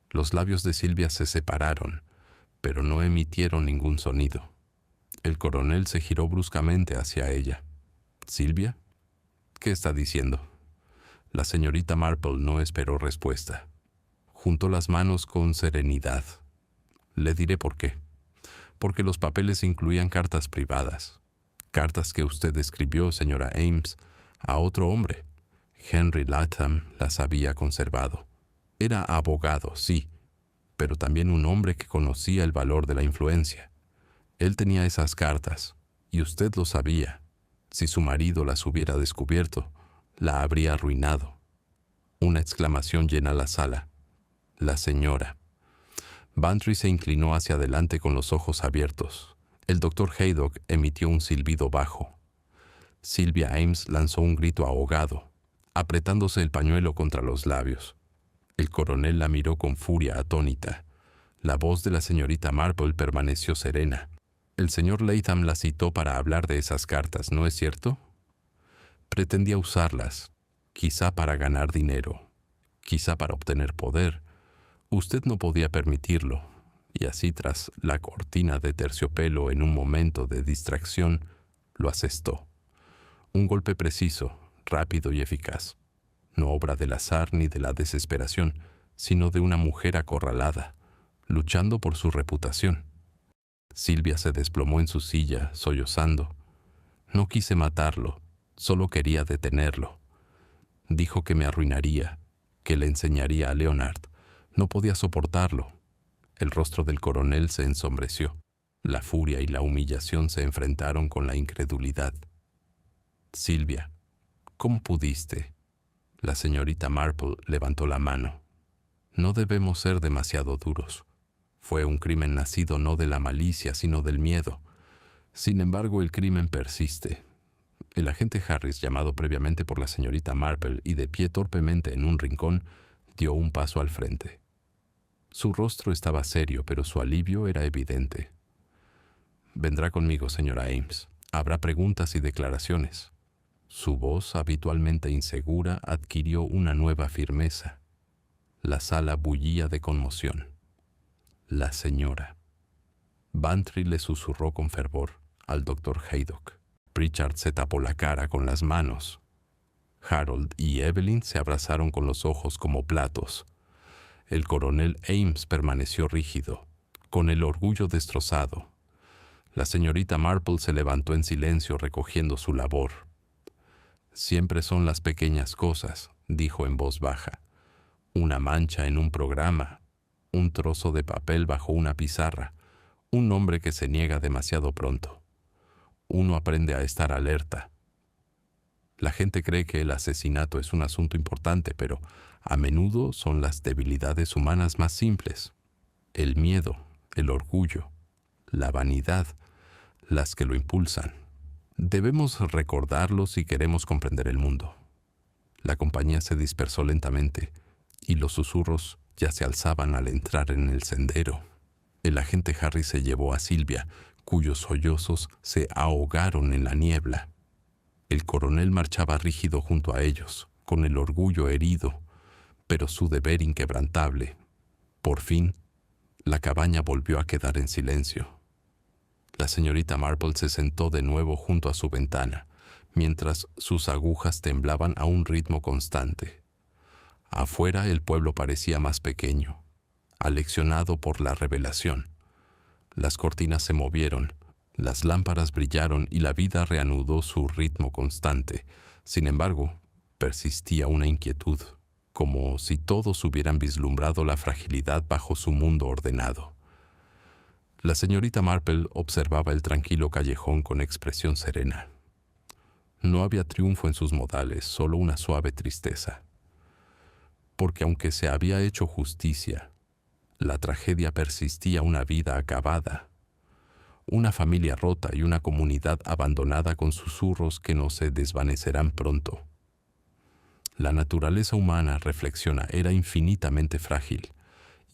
[SPEAKER 1] Los labios de Sylvia se separaron, pero no emitieron ningún sonido. El coronel se giró bruscamente hacia ella. «¿Sylvia? ¿Qué está diciendo?» La señorita Marple no esperó respuesta. Juntó las manos con serenidad. «Le diré por qué. Porque los papeles incluían cartas privadas. Cartas que usted escribió, señora Ames, a otro hombre. Henry Latham las había conservado. Era abogado, sí, pero también un hombre que conocía el valor de la influencia. Él tenía esas cartas, y usted lo sabía. Si su marido las hubiera descubierto, la habría arruinado». Una exclamación llena la sala. «La señora». Bantry se inclinó hacia adelante con los ojos abiertos. El doctor Haydock emitió un silbido bajo. Sylvia Ames lanzó un grito ahogado, apretándose el pañuelo contra los labios. El coronel la miró con furia atónita. La voz de la señorita Marple permaneció serena. «El señor Latham la citó para hablar de esas cartas, ¿no es cierto? Pretendía usarlas, quizá para ganar dinero, quizá para obtener poder. Usted no podía permitirlo, y así tras la cortina de terciopelo en un momento de distracción, lo asestó. Un golpe preciso, rápido y eficaz. No obra del azar ni de la desesperación, sino de una mujer acorralada, luchando por su reputación». Sylvia se desplomó en su silla, sollozando. «No quise matarlo, solo quería detenerlo. Dijo que me arruinaría, que le enseñaría a Leonard. No podía soportarlo». El rostro del coronel se ensombreció. La furia y la humillación se enfrentaron con la incredulidad. «Sylvia, ¿cómo pudiste?» La señorita Marple levantó la mano. «No debemos ser demasiado duros. Fue un crimen nacido no de la malicia, sino del miedo. Sin embargo, el crimen persiste». El agente Harris, llamado previamente por la señorita Marple y de pie torpemente en un rincón, dio un paso al frente. Su rostro estaba serio, pero su alivio era evidente. «Vendrá conmigo, señora Ames. Habrá preguntas y declaraciones». Su voz, habitualmente insegura, adquirió una nueva firmeza. La sala bullía de conmoción. «La señora». Bantry le susurró con fervor al doctor Haydock. Pritchard se tapó la cara con las manos. Harold y Evelyn se abrazaron con los ojos como platos. El coronel Ames permaneció rígido, con el orgullo destrozado. La señorita Marple se levantó en silencio recogiendo su labor. «Siempre son las pequeñas cosas», dijo en voz baja. «Una mancha en un programa, un trozo de papel bajo una pizarra, un hombre que se niega demasiado pronto. Uno aprende a estar alerta. La gente cree que el asesinato es un asunto importante, pero a menudo son las debilidades humanas más simples. El miedo, el orgullo, la vanidad, las que lo impulsan. Debemos recordarlo si queremos comprender el mundo». La compañía se dispersó lentamente y los susurros ya se alzaban al entrar en el sendero. El agente Harris se llevó a Sylvia, cuyos sollozos se ahogaron en la niebla. El coronel marchaba rígido junto a ellos, con el orgullo herido, pero su deber inquebrantable. Por fin, la cabaña volvió a quedar en silencio. La señorita Marple se sentó de nuevo junto a su ventana, mientras sus agujas temblaban a un ritmo constante. Afuera el pueblo parecía más pequeño, aleccionado por la revelación. Las cortinas se movieron, las lámparas brillaron y la vida reanudó su ritmo constante. Sin embargo, persistía una inquietud, como si todos hubieran vislumbrado la fragilidad bajo su mundo ordenado. La señorita Marple observaba el tranquilo callejón con expresión serena. No había triunfo en sus modales, solo una suave tristeza. Porque aunque se había hecho justicia, la tragedia persistía: una vida acabada, una familia rota y una comunidad abandonada con susurros que no se desvanecerán pronto. La naturaleza humana, reflexiona, era infinitamente frágil,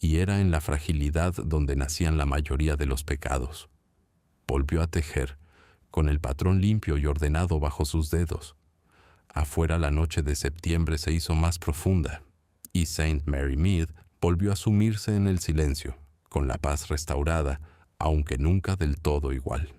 [SPEAKER 1] y era en la fragilidad donde nacían la mayoría de los pecados. Volvió a tejer, con el patrón limpio y ordenado bajo sus dedos. Afuera la noche de septiembre se hizo más profunda, y St. Mary Mead volvió a sumirse en el silencio, con la paz restaurada, aunque nunca del todo igual.